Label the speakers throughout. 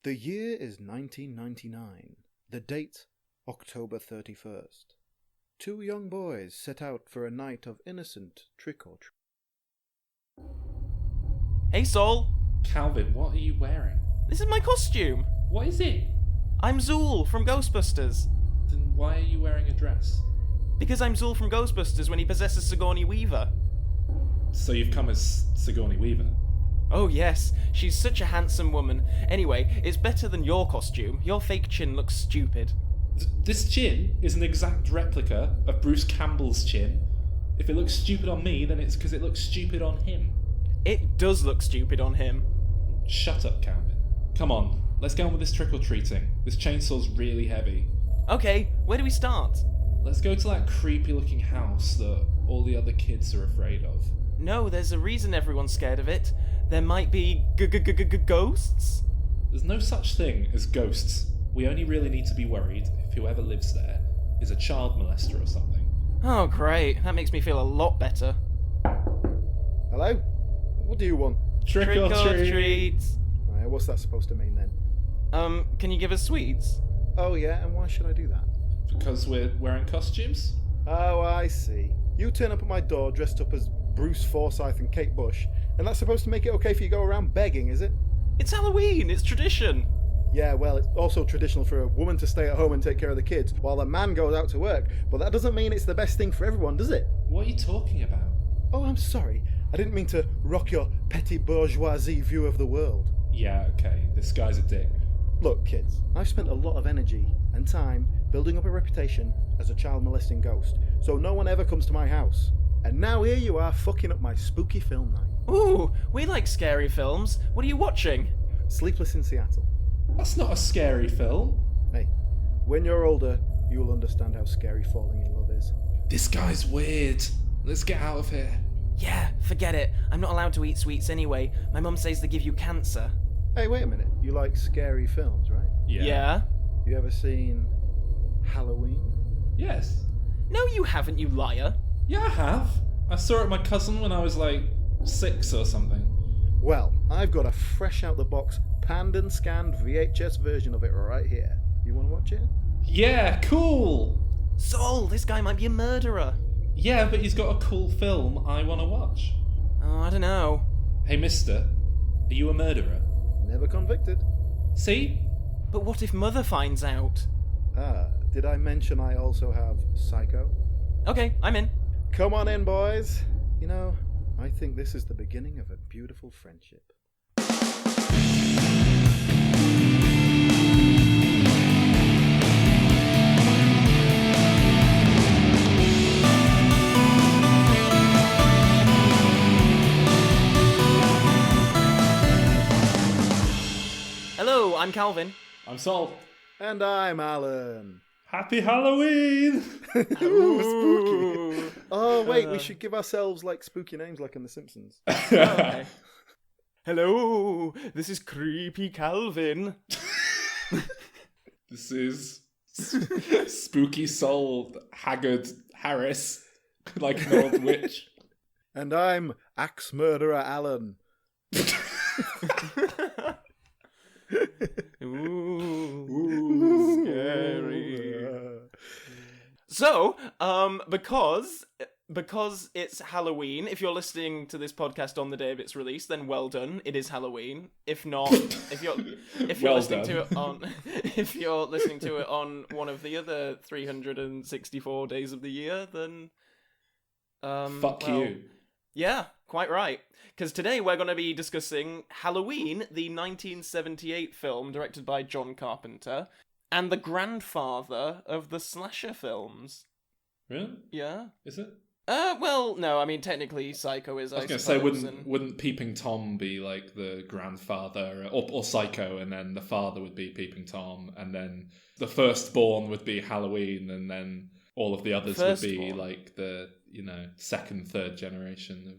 Speaker 1: The year is 1999. The date, October 31st. Two young boys set out for a night of innocent trick-or-treat.
Speaker 2: Hey, Sol.
Speaker 3: Calvin, what are you wearing?
Speaker 2: This is my costume.
Speaker 3: What is it?
Speaker 2: I'm Zool from Ghostbusters.
Speaker 3: Then why are you wearing a dress?
Speaker 2: Because I'm Zool from Ghostbusters when he possesses Sigourney Weaver.
Speaker 3: So you've come as Sigourney Weaver?
Speaker 2: Oh yes, she's such a handsome woman. Anyway, it's better than your costume. Your fake chin looks stupid.
Speaker 3: This chin is an exact replica of Bruce Campbell's chin. If it looks stupid on me, then it's because it looks stupid on him.
Speaker 2: It does look stupid on him.
Speaker 3: Shut up, Calvin. Come on, let's get on with this trick-or-treating. This chainsaw's really heavy.
Speaker 2: Okay, where do we start?
Speaker 3: Let's go to that creepy-looking house that all the other kids are afraid of.
Speaker 2: No, there's a reason everyone's scared of it. There might be ghosts?
Speaker 3: There's no such thing as ghosts. We only really need to be worried if whoever lives there is a child molester or something.
Speaker 2: Oh great, that makes me feel a lot better.
Speaker 1: Hello? What do you want?
Speaker 3: Trick or treat!
Speaker 1: What's that supposed to mean then?
Speaker 2: Can you give us sweets?
Speaker 1: Oh yeah, and why should I do that?
Speaker 3: Because we're wearing costumes?
Speaker 1: Oh, I see. You turn up at my door dressed up as Bruce Forsyth and Kate Bush, and that's supposed to make it okay for you to go around begging, is it?
Speaker 2: It's Halloween, it's tradition.
Speaker 1: Yeah, well, it's also traditional for a woman to stay at home and take care of the kids while the man goes out to work, but that doesn't mean it's the best thing for everyone, does it?
Speaker 3: What are you talking about?
Speaker 1: Oh, I'm sorry. I didn't mean to rock your petty bourgeoisie view of the world.
Speaker 3: Yeah, okay, this guy's a dick.
Speaker 1: Look, kids, I've spent a lot of energy and time building up a reputation as a child molesting ghost, so no one ever comes to my house. And now here you are fucking up my spooky film night.
Speaker 2: Ooh, we like scary films. What are you watching?
Speaker 1: Sleepless in Seattle.
Speaker 3: That's not a scary film.
Speaker 1: Hey, when you're older, you'll understand how scary falling in love is.
Speaker 3: This guy's weird. Let's get out of here.
Speaker 2: Yeah, forget it. I'm not allowed to eat sweets anyway. My mum says they give you cancer.
Speaker 1: Hey, wait a minute. You like scary films, right?
Speaker 2: Yeah?
Speaker 1: You ever seen Halloween?
Speaker 3: Yes.
Speaker 2: No, you haven't, you liar.
Speaker 3: Yeah, I have. I saw it with my cousin when I was like 6 or something.
Speaker 1: Well, I've got a fresh out the box, panned and scanned VHS version of it right here. You want to watch it?
Speaker 3: Yeah, cool!
Speaker 2: Sol, this guy might be a murderer.
Speaker 3: Yeah, but he's got a cool film I want to watch.
Speaker 2: Oh, I don't know.
Speaker 3: Hey, mister, are you a murderer?
Speaker 1: Never convicted.
Speaker 3: See?
Speaker 2: But what if Mother finds out?
Speaker 1: Did I mention I also have Psycho?
Speaker 2: Okay, I'm in.
Speaker 1: Come on in, boys. You know, I think this is the beginning of a beautiful friendship.
Speaker 2: Hello, I'm Calvin.
Speaker 3: I'm Sol.
Speaker 1: And I'm Alan.
Speaker 3: Happy Halloween!
Speaker 1: Ooh, spooky. Oh, wait, we should give ourselves, like, spooky names like in The Simpsons.
Speaker 2: Oh, okay. Hello, this is Creepy Calvin.
Speaker 3: This is Spooky Soul Haggard Harris, like an old witch.
Speaker 1: And I'm Axe Murderer Alan.
Speaker 2: Ooh, scary. So, because it's Halloween, if you're listening to this podcast on the day of its release, then well done. It is Halloween. If not, if you're
Speaker 3: Well
Speaker 2: listening
Speaker 3: done.
Speaker 2: to it on if you're listening to it on one of the other 364 days of the year, then
Speaker 3: Fuck
Speaker 2: well,
Speaker 3: you.
Speaker 2: Yeah, quite right. Because today we're going to be discussing Halloween, the 1978 film directed by John Carpenter, and the grandfather of the slasher films.
Speaker 3: Really?
Speaker 2: Yeah?
Speaker 3: Is it?
Speaker 2: Well, no, I mean, technically Psycho is,
Speaker 3: I was going to say, wouldn't Peeping Tom be like the grandfather, or Psycho, and then the father would be Peeping Tom, and then the firstborn would be Halloween, and then all of the others would be like the, second, third generation of...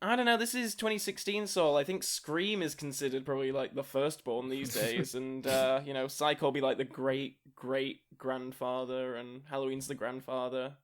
Speaker 2: I don't know, this is 2016, Saul. I think Scream is considered probably like the firstborn these days, and, Psycho will be like the great-great-grandfather, and Halloween's the grandfather.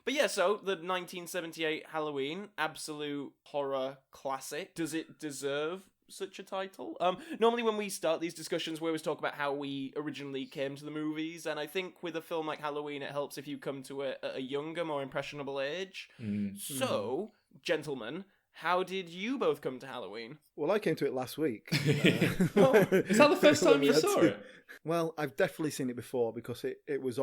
Speaker 2: But yeah, so the 1978 Halloween, absolute horror classic. Does it deserve such a title. Normally when we start these discussions, we always talk about how we originally came to the movies, and I think with a film like Halloween, it helps if you come to it at a younger, more impressionable age. So, gentlemen, how did you both come to Halloween?
Speaker 1: Well, I came to it last week.
Speaker 3: Is that the first time you saw it?
Speaker 1: Well, I've definitely seen it before because it was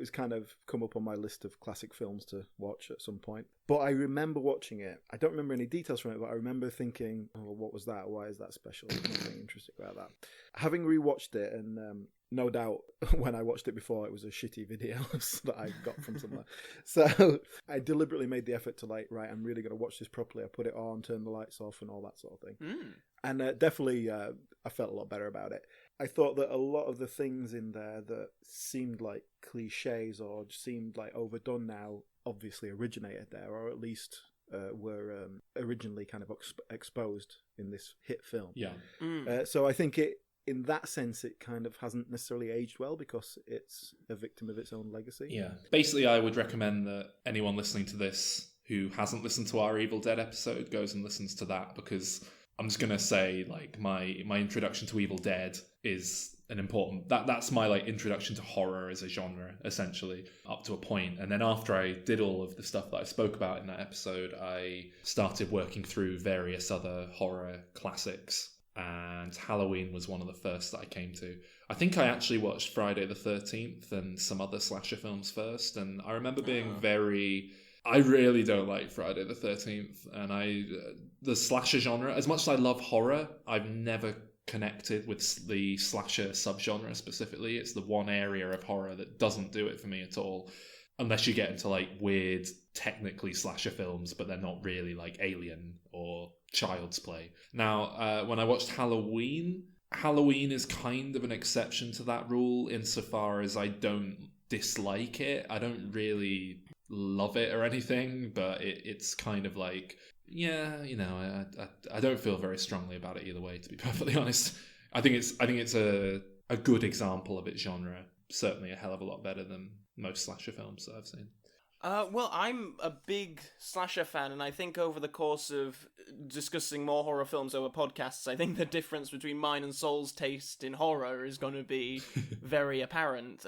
Speaker 1: kind of come up on my list of classic films to watch at some point. But I remember watching it. I don't remember any details from it, but I remember thinking, oh, what was that? Why is that special? There's nothing interesting about that. Having rewatched it, and no doubt when I watched it before, it was a shitty video that I got from somewhere. So I deliberately made the effort to right, I'm really going to watch this properly. I put it on, turn the lights off and all that sort of thing. And definitely I felt a lot better about it. I thought that a lot of the things in there that seemed like cliches or seemed like overdone now obviously originated there, or at least were originally kind of exposed in this hit film.
Speaker 3: Yeah.
Speaker 1: So I think in that sense, it kind of hasn't necessarily aged well because it's a victim of its own legacy.
Speaker 3: Yeah. Basically, I would recommend that anyone listening to this who hasn't listened to our Evil Dead episode goes and listens to that, because I'm just going to say, my introduction to Evil Dead is an important... That's my, introduction to horror as a genre, essentially, up to a point. And then after I did all of the stuff that I spoke about in that episode, I started working through various other horror classics. And Halloween was one of the first that I came to. I think I actually watched Friday the 13th and some other slasher films first. And I remember being I really don't like Friday the 13th. And the slasher genre, as much as I love horror, I've never connected with the slasher subgenre specifically. It's the one area of horror that doesn't do it for me at all. Unless you get into weird, technically slasher films, but they're not really Alien or Child's Play. Now, when I watched Halloween is kind of an exception to that rule insofar as I don't dislike it. I don't really love it or anything, but it's kind of I don't feel very strongly about it either way, to be perfectly honest. I think it's a good example of its genre. Certainly a hell of a lot better than most slasher films that I've seen.
Speaker 2: Well, I'm a big slasher fan, and I think over the course of discussing more horror films over podcasts, I think the difference between mine and Saul's taste in horror is going to be very apparent.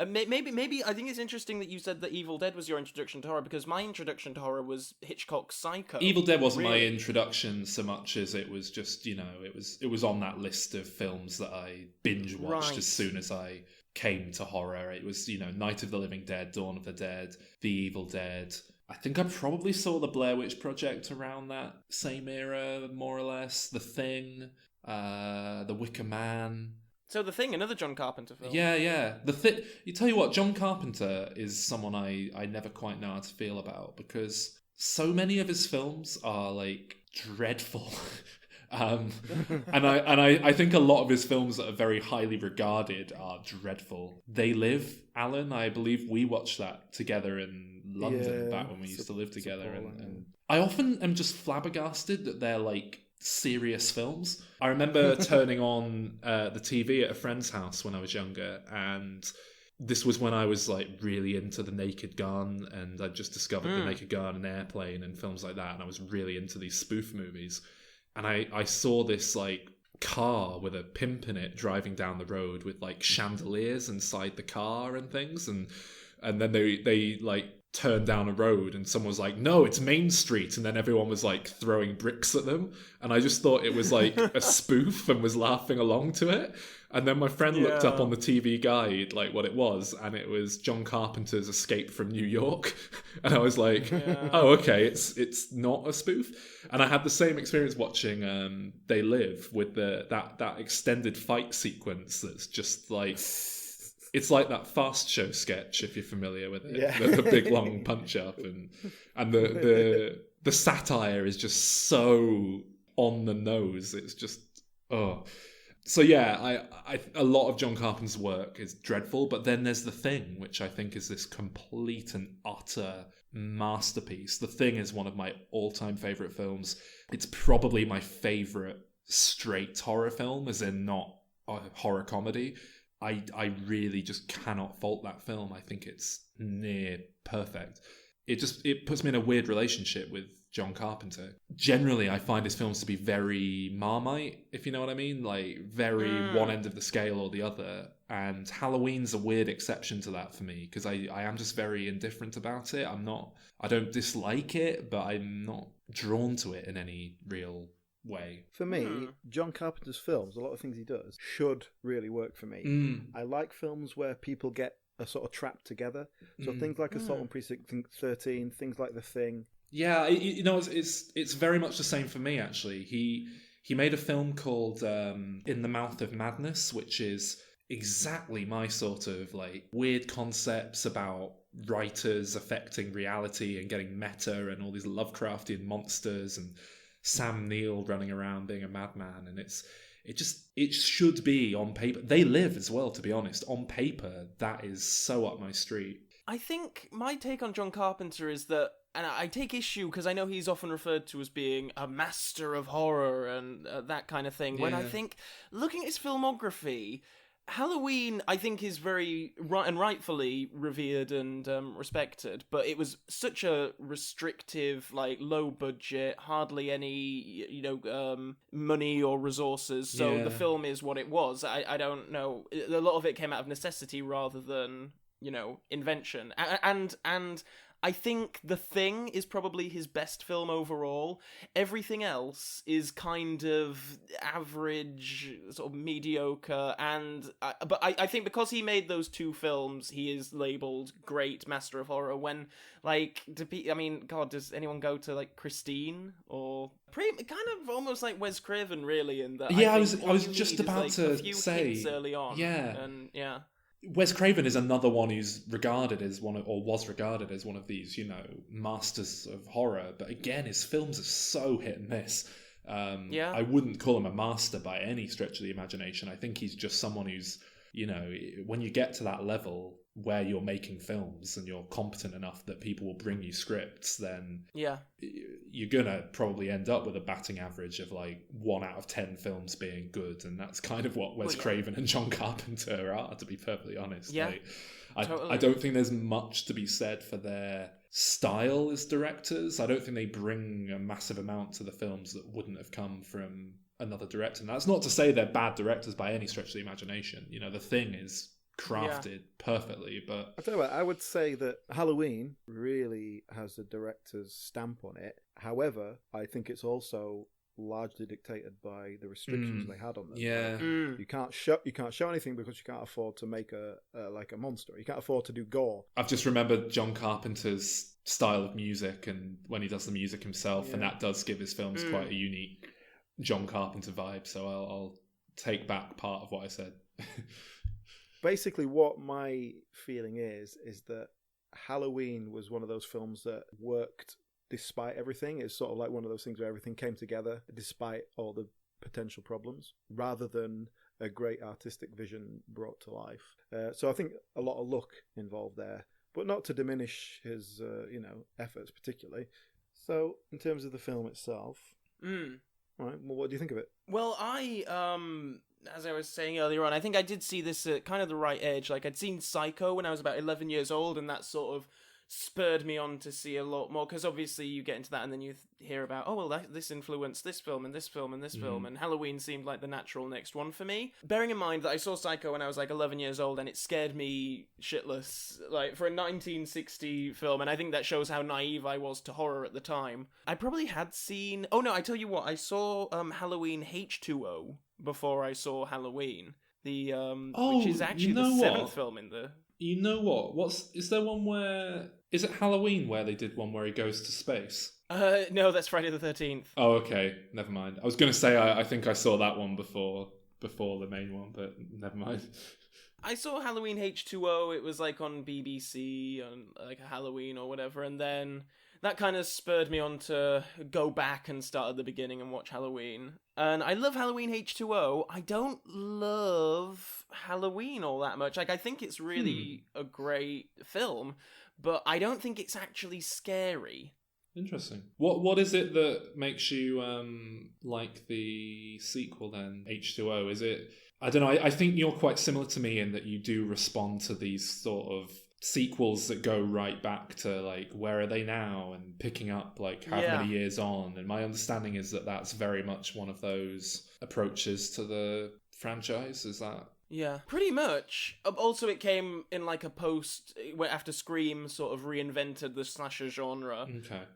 Speaker 2: Maybe I think it's interesting that you said that Evil Dead was your introduction to horror, because my introduction to horror was Hitchcock's Psycho.
Speaker 3: Evil Dead wasn't my introduction so much as it was just, it was on that list of films that I binge watched as soon as I came to horror. It was, Night of the Living Dead, Dawn of the Dead, The Evil Dead. I think I probably saw the Blair Witch Project around that same era, more or less. The Thing, The Wicker Man.
Speaker 2: So The Thing, another John Carpenter film.
Speaker 3: Yeah. You tell you what, John Carpenter is someone I never quite know how to feel about, because so many of his films are dreadful. And I think a lot of his films that are very highly regarded are dreadful. They Live, Alan, I believe we watched that together in London back when we used to live together. And I often am just flabbergasted that they're serious films. I remember turning on the TV at a friend's house when I was younger, and this was when I was really into The Naked Gun, and I just discovered The Naked Gun and Airplane and films like that, and I was really into these spoof movies. And I saw this car with a pimp in it driving down the road with chandeliers inside the car and things, and then they turned down a road and someone was like, no, it's Main Street, and then everyone was throwing bricks at them, and I just thought it was a spoof and was laughing along to it. And then my friend looked up on the TV guide what it was, and it was John Carpenter's Escape from New York. And I was like, oh, okay, it's not a spoof. And I had the same experience watching They Live with that extended fight sequence that's just it's like that Fast Show sketch, if you're familiar with it. Yeah. The big long punch up, and the satire is just so on the nose. It's just So yeah, I a lot of John Carpenter's work is dreadful, but then there's The Thing, which I think is this complete and utter masterpiece. The Thing is one of my all-time favourite films. It's probably my favourite straight horror film, as in not a horror comedy. I really just cannot fault that film. I think it's near perfect. it puts me in a weird relationship with John Carpenter. Generally, I find his films to be very Marmite, if you know what I mean, like very one end of the scale or the other. And Halloween's a weird exception to that for me, because I am just very indifferent about it. I don't dislike it, but I'm not drawn to it in any real way.
Speaker 1: For me, John Carpenter's films, a lot of things he does, should really work for me. I like films where people get a sort of trapped together. So things like Assault on Precinct 13, things like The Thing.
Speaker 3: Yeah, it's very much the same for me, actually. He made a film called In the Mouth of Madness, which is exactly my sort of like weird concepts about writers affecting reality and getting meta and all these Lovecraftian monsters and Sam Neill running around being a madman. And it should be on paper. They live as well, to be honest. On paper, that is so up my street.
Speaker 2: I think my take on John Carpenter is that, and I take issue because I know he's often referred to as being a master of horror and that kind of thing, when I think, looking at his filmography, Halloween, I think, is very and rightfully revered and respected, but it was such a restrictive, like low budget, hardly any money or resources. So the film is what it was. I don't know. A lot of it came out of necessity rather than invention. And I think The Thing is probably his best film overall. Everything else is kind of average, sort of mediocre, but I think because he made those two films, he is labelled great master of horror. When, does anyone go to like Christine or kind of almost like Wes Craven, really? In that,
Speaker 3: I was just about to say
Speaker 2: early on,
Speaker 3: Wes Craven is another one who's regarded as was regarded as one of these, masters of horror. But again, his films are so hit and miss. I wouldn't call him a master by any stretch of the imagination. I think he's just someone who's, when you get to that level where you're making films and you're competent enough that people will bring you scripts, then you're gonna probably end up with a batting average of like 1 out of 10 films being good, and that's kind of what Wes Craven and John Carpenter are, to be perfectly honest.
Speaker 2: Totally.
Speaker 3: I don't think there's much to be said for their style as directors. I don't think they bring a massive amount to the films that wouldn't have come from another director. And that's not to say they're bad directors by any stretch of the imagination. The Thing is crafted perfectly, but
Speaker 1: I tell you what, I would say that Halloween really has the director's stamp on it. However, I think it's also largely dictated by the restrictions they had on them. You can't show anything because you can't afford to make a monster. You can't afford to do gore.
Speaker 3: I've just remembered John Carpenter's style of music, and when he does the music himself, and that does give his films quite a unique John Carpenter vibe. So I'll take back part of what I said.
Speaker 1: Basically, what my feeling is that Halloween was one of those films that worked despite everything. It's sort of like one of those things where everything came together despite all the potential problems, rather than a great artistic vision brought to life. So I think a lot of luck involved there, but not to diminish his efforts particularly. So in terms of the film itself, all right, well, what do you think of it?
Speaker 2: Well, as I was saying earlier on, I think I did see this at kind of the right age. Like, I'd seen Psycho when I was about 11 years old, and that sort of spurred me on to see a lot more, because obviously you get into that and then you hear about, this influenced this film and this film and this film, and Halloween seemed like the natural next one for me. Bearing in mind that I saw Psycho when I was like 11 years old, and it scared me shitless, like, for a 1960 film, and I think that shows how naive I was to horror at the time. I probably had seen... Oh no, I tell you what, I saw Halloween H2O before I saw Halloween, which is actually the seventh film in the...
Speaker 3: You know what? Is there one where... Is it Halloween where they did one where he goes to space?
Speaker 2: No, that's Friday the 13th.
Speaker 3: Oh, okay. Never mind. I was going to say I think I saw that one before the main one, but never mind.
Speaker 2: I saw Halloween H2O. It was like on BBC on like Halloween or whatever, and then that kind of spurred me on to go back and start at the beginning and watch Halloween. And I love Halloween H2O. I don't love Halloween all that much. Like, I think it's really a great film, but I don't think it's actually scary.
Speaker 3: Interesting. What is it that makes you like the sequel then, H2O? Is it... I don't know, I think you're quite similar to me in that you do respond to these sort of sequels that go right back to like where are they now and picking up like how many years on, and my understanding is that that's very much one of those approaches to the franchise. Is that
Speaker 2: Yeah, pretty much. Also, it came in like a post after Scream sort of reinvented the slasher genre,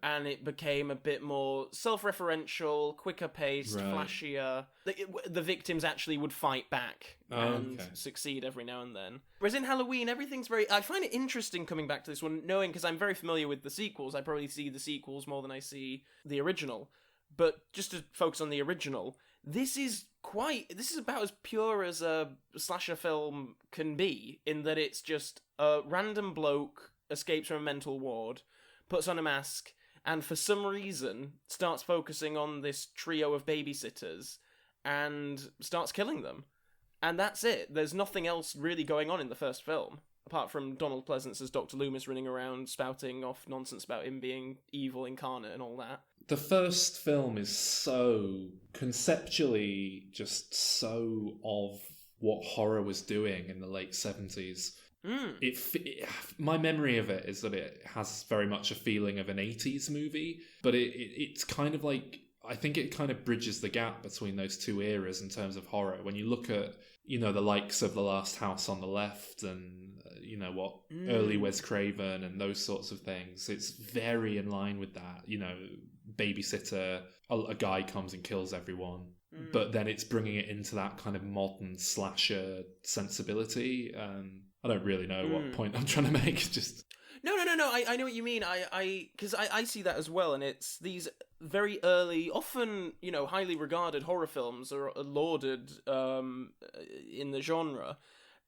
Speaker 2: and it became a bit more self-referential, quicker paced, flashier. The victims actually would fight back and succeed every now and then. Whereas in Halloween, everything's very... I find it interesting coming back to this one, knowing, because I'm very familiar with the sequels. I probably see the sequels more than I see the original. But just to focus on the original... This is about as pure as a slasher film can be, in that it's just a random bloke escapes from a mental ward, puts on a mask, and for some reason starts focusing on this trio of babysitters and starts killing them. And that's it. There's nothing else really going on in the first film, apart from Donald Pleasance as Dr. Loomis running around spouting off nonsense about him being evil incarnate and all that.
Speaker 3: The first film is so conceptually just so of what horror was doing in the late 70s. My memory of it is that it has very much a feeling of an 80s movie, but it's kind of like, I think it kind of bridges the gap between those two eras in terms of horror. When you look at, you know, the likes of The Last House on the Left and, you know, what, early Wes Craven and those sorts of things, it's very in line with that, you know, babysitter, a guy comes and kills everyone, but then it's bringing it into that kind of modern slasher sensibility. I don't really know what point I'm trying to make. Just
Speaker 2: no. I know what you mean. Because I see that as well, and it's these very early, often, you know, highly regarded horror films are lauded in the genre.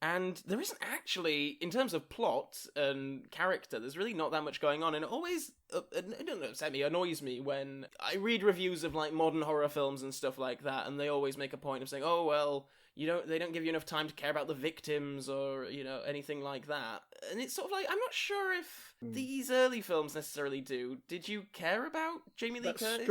Speaker 2: And there isn't actually, in terms of plot and character, there's really not that much going on. And it always, I don't know, upset me, annoys me when I read reviews of like modern horror films and stuff like that, and they always make a point of saying, oh, well, they don't give you enough time to care about the victims or, you know, anything like that. And it's sort of like, I'm not sure if these early films necessarily do. Did you care about Jamie Lee Curtis?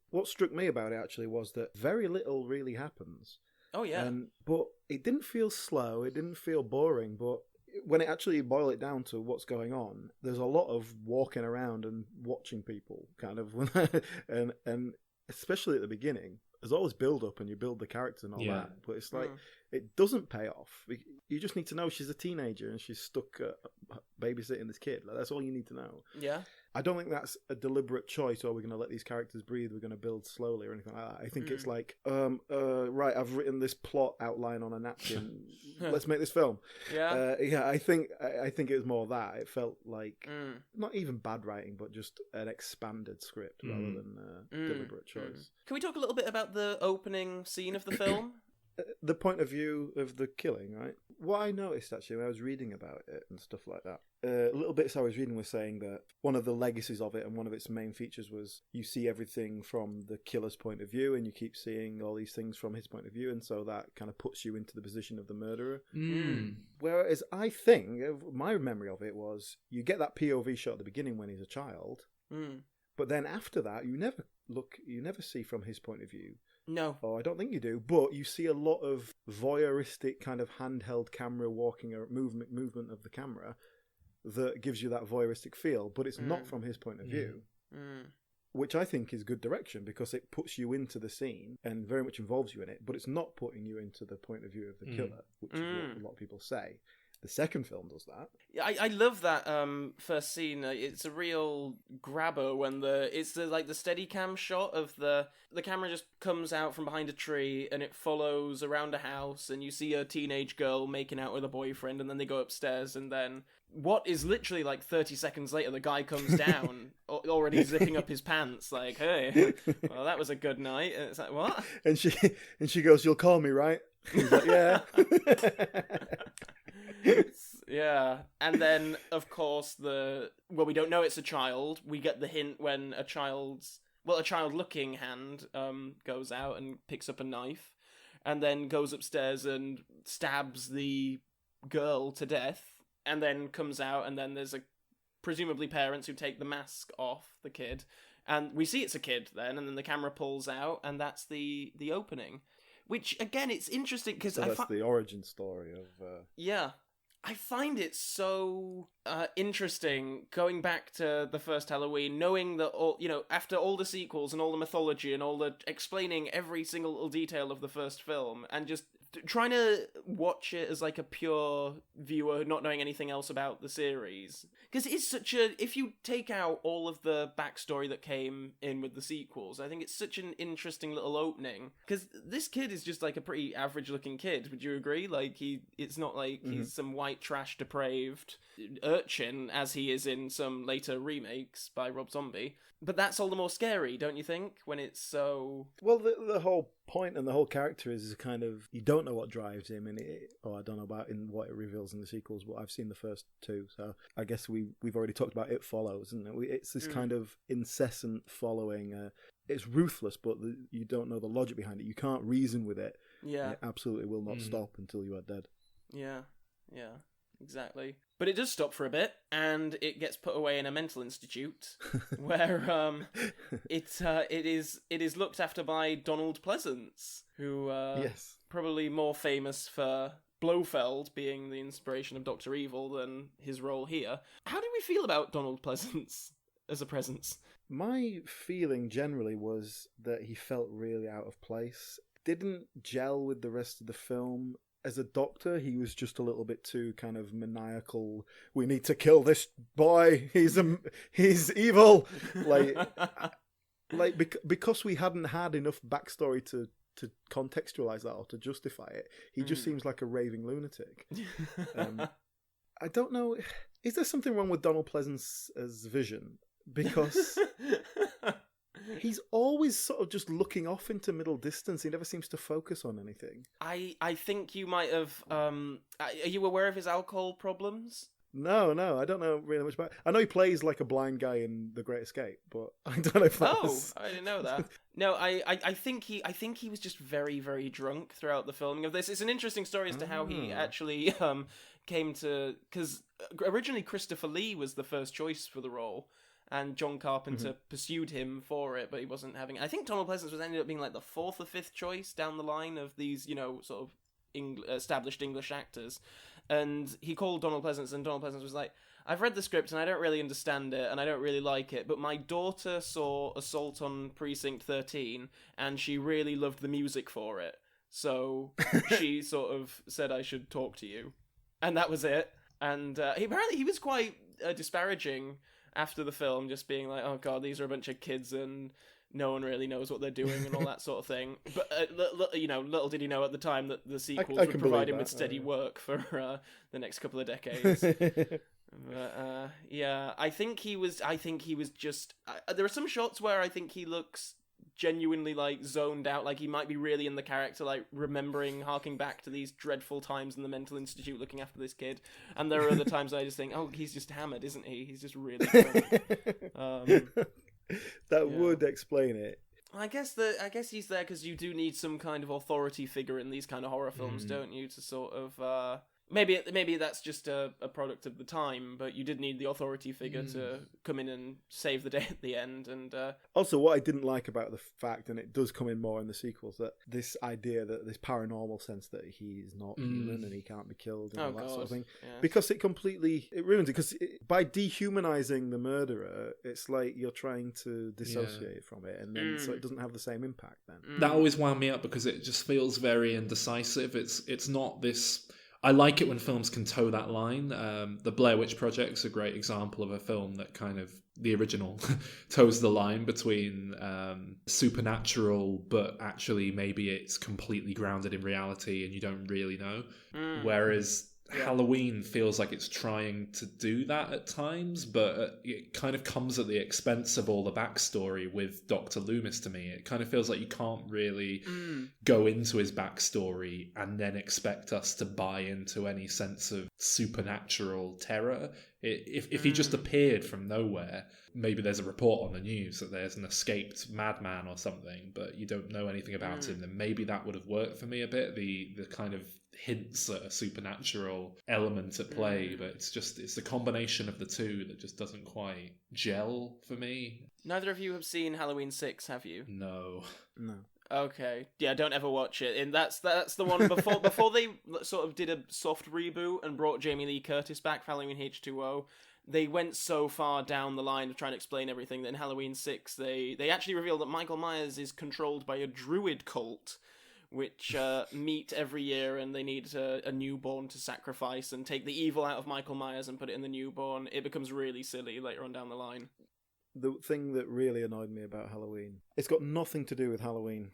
Speaker 1: What struck me about it actually was that very little really happens.
Speaker 2: Oh, yeah.
Speaker 1: But it didn't feel slow, it didn't feel boring, but when it actually boil it down to what's going on, there's a lot of walking around and watching people, kind of, and especially at the beginning, there's always build-up and you build the characters and all that, but it's like, it doesn't pay off. You just need to know she's a teenager and she's stuck babysitting this kid. Like, that's all you need to know.
Speaker 2: Yeah.
Speaker 1: I don't think that's a deliberate choice, or we're going to let these characters breathe, we're going to build slowly or anything like that. I think it's like, right, I've written this plot outline on a napkin, let's make this film.
Speaker 2: Yeah.
Speaker 1: I think it was more that. It felt like, not even bad writing, but just an expanded script rather than deliberate choice.
Speaker 2: Can we talk a little bit about the opening scene of the film?
Speaker 1: The point of view of the killing, right? What I noticed actually when I was reading about it and stuff like that, little bits I was reading was saying that one of the legacies of it and one of its main features was you see everything from the killer's point of view and you keep seeing all these things from his point of view, and so that kind of puts you into the position of the murderer. Whereas I think, my memory of it was, you get that POV shot at the beginning when he's a child, but then after that you never see from his point of view.
Speaker 2: No.
Speaker 1: Oh, I don't think you do, but you see a lot of voyeuristic kind of handheld camera walking or movement of the camera that gives you that voyeuristic feel, but it's not from his point of view, which I think is good direction because it puts you into the scene and very much involves you in it, but it's not putting you into the point of view of the killer, which is what a lot of people say. The second film does that.
Speaker 2: I love that first scene. It's a real grabber when it's the Steadicam shot of the camera just comes out from behind a tree and it follows around a house and you see a teenage girl making out with a boyfriend, and then they go upstairs, and then what is literally like 30 seconds later, the guy comes down already zipping up his pants like, hey, well, that was a good night. And it's like, what? And
Speaker 1: she goes, you'll call me, right? He's like, yeah.
Speaker 2: Yeah, and then of course we don't know it's a child. We get the hint when a child-looking hand goes out and picks up a knife, and then goes upstairs and stabs the girl to death, and then comes out, and then there's presumably parents who take the mask off the kid, and we see it's a kid then, and then the camera pulls out, and that's the opening. Which again, it's interesting because
Speaker 1: that's the origin story of.
Speaker 2: Yeah. I find it so interesting going back to the first Halloween, knowing that after all the sequels and all the mythology and all the explaining every single little detail of the first film, and just trying to watch it as like a pure viewer, not knowing anything else about the series. Because it's if you take out all of the backstory that came in with the sequels, I think it's such an interesting little opening. Because this kid is just like a pretty average looking kid, would you agree? Like, it's not like he's some white trash depraved urchin as he is in some later remakes by Rob Zombie. But that's all the more scary, don't you think, when it's so...
Speaker 1: Well, the whole point and the whole character is kind of, you don't know what drives him, and I don't know about in what it reveals in the sequels, but I've seen the first two, so I guess we've already talked about It Follows, isn't it? It's this kind of incessant following. It's ruthless, but you don't know the logic behind it. You can't reason with it.
Speaker 2: Yeah.
Speaker 1: It absolutely will not stop until you are dead.
Speaker 2: Yeah. Exactly. But it does stop for a bit, and it gets put away in a mental institute, where it is looked after by Donald Pleasance, who
Speaker 1: yes,
Speaker 2: probably more famous for Blofeld being the inspiration of Dr. Evil than his role here. How do we feel about Donald Pleasance as a presence?
Speaker 1: My feeling generally was that he felt really out of place. Didn't gel with the rest of the film. As a doctor, he was just a little bit too kind of maniacal. We need to kill this boy. He's evil. Because we hadn't had enough backstory to contextualize that or to justify it. He just seems like a raving lunatic. I don't know. Is there something wrong with Donald Pleasance's vision? Because he's always sort of just looking off into middle distance. He never seems to focus on anything.
Speaker 2: I think you might have... are you aware of his alcohol problems?
Speaker 1: No, I don't know really much about it. I know he plays like a blind guy in The Great Escape, but I don't know if that's...
Speaker 2: I didn't know that. No, I think he was just very, very drunk throughout the filming of this. It's an interesting story as to how he actually came to... Because originally Christopher Lee was the first choice for the role, and John Carpenter pursued him for it, but he wasn't having it. I think Donald Pleasance was ended up being like the fourth or fifth choice down the line of these, sort of established English actors. And he called Donald Pleasance, and Donald Pleasance was like, I've read the script and I don't really understand it and I don't really like it, but my daughter saw Assault on Precinct 13 and she really loved the music for it. So she sort of said I should talk to you. And that was it. And he was quite disparaging after the film, just being like, oh god, these are a bunch of kids and no one really knows what they're doing and all that sort of thing. But, little did he know at the time that the sequels would provide him with steady work for the next couple of decades. But, I think he was just... there are some shots where I think he looks genuinely, like, zoned out, like he might be really in the character, like, harking back to these dreadful times in the mental institute looking after this kid. And there are other times I just think, oh, he's just hammered, isn't he? He's just really drunk.
Speaker 1: That would explain it.
Speaker 2: I guess he's there because you do need some kind of authority figure in these kind of horror films, don't you? To sort of maybe that's just a product of the time, but you did need the authority figure to come in and save the day at the end. And
Speaker 1: also, what I didn't like about the fact, and it does come in more in the sequels, that this idea that this paranormal sense that he's not human and he can't be killed and all that sort of thing, because it ruins it. Because by dehumanizing the murderer, it's like you're trying to dissociate from it, and then so it doesn't have the same impact. Then
Speaker 3: that always wound me up because it just feels very indecisive. It's not this. I like it when films can toe that line. The Blair Witch Project's a great example of a film that kind of, the original, toes the line between supernatural, but actually maybe it's completely grounded in reality and you don't really know. Whereas Halloween feels like it's trying to do that at times, but it kind of comes at the expense of all the backstory with Dr. Loomis to me. It kind of feels like you can't really go into his backstory and then expect us to buy into any sense of supernatural terror. If he just appeared from nowhere, maybe there's a report on the news that there's an escaped madman or something, but you don't know anything about him, then maybe that would have worked for me a bit. The kind of hints at a supernatural element at play, but it's the combination of the two that just doesn't quite gel for me.
Speaker 2: Neither of you have seen Halloween 6, have you?
Speaker 3: No.
Speaker 2: Okay, yeah, don't ever watch it. And that's the one before they sort of did a soft reboot and brought Jamie Lee Curtis back for Halloween H2O. They went so far down the line of trying to explain everything that in Halloween 6 they actually revealed that Michael Myers is controlled by a druid cult, which meet every year, and they need a newborn to sacrifice and take the evil out of Michael Myers and put it in the newborn. It becomes really silly later on down the line.
Speaker 1: The thing that really annoyed me about Halloween, it's got nothing to do with Halloween.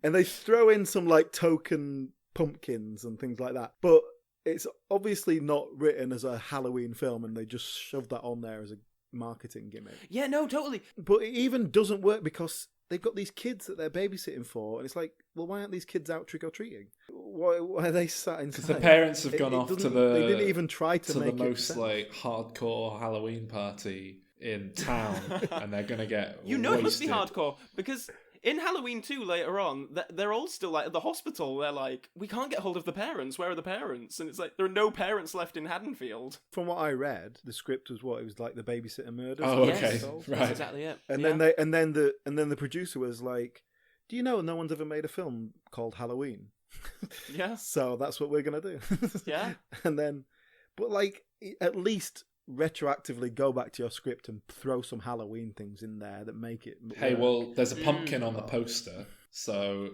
Speaker 1: And they throw in some like token pumpkins and things like that, but it's obviously not written as a Halloween film, and they just shove that on there as a marketing gimmick.
Speaker 2: Yeah, no, totally.
Speaker 1: But it even doesn't work because they've got these kids that they're babysitting for, and it's like, well, why aren't these kids out trick-or-treating? Why are they sat inside?
Speaker 3: Because the parents have gone off to the...
Speaker 1: They didn't even try to make
Speaker 3: the most
Speaker 1: sense.
Speaker 3: like hardcore Halloween party in town, and they're gonna get
Speaker 2: It must be
Speaker 3: wasted.
Speaker 2: hardcore, because in Halloween 2 later on, they're all still like at the hospital. They're like, we can't get hold of the parents. Where are the parents? And it's like, there are no parents left in Haddonfield.
Speaker 1: From what I read, the script was what it was like the babysitter murders.
Speaker 3: Oh,
Speaker 2: Yes.
Speaker 3: okay,
Speaker 2: That's
Speaker 3: right.
Speaker 2: exactly it.
Speaker 1: And
Speaker 2: Yeah.
Speaker 1: then the producer was like, "Do you know no one's ever made a film called Halloween?"
Speaker 2: Yeah.
Speaker 1: So that's what we're gonna do.
Speaker 2: Yeah.
Speaker 1: And then, but like at least retroactively go back to your script and throw some Halloween things in there that make it.
Speaker 3: Hey,
Speaker 1: work.
Speaker 3: well, there's a pumpkin on the poster, so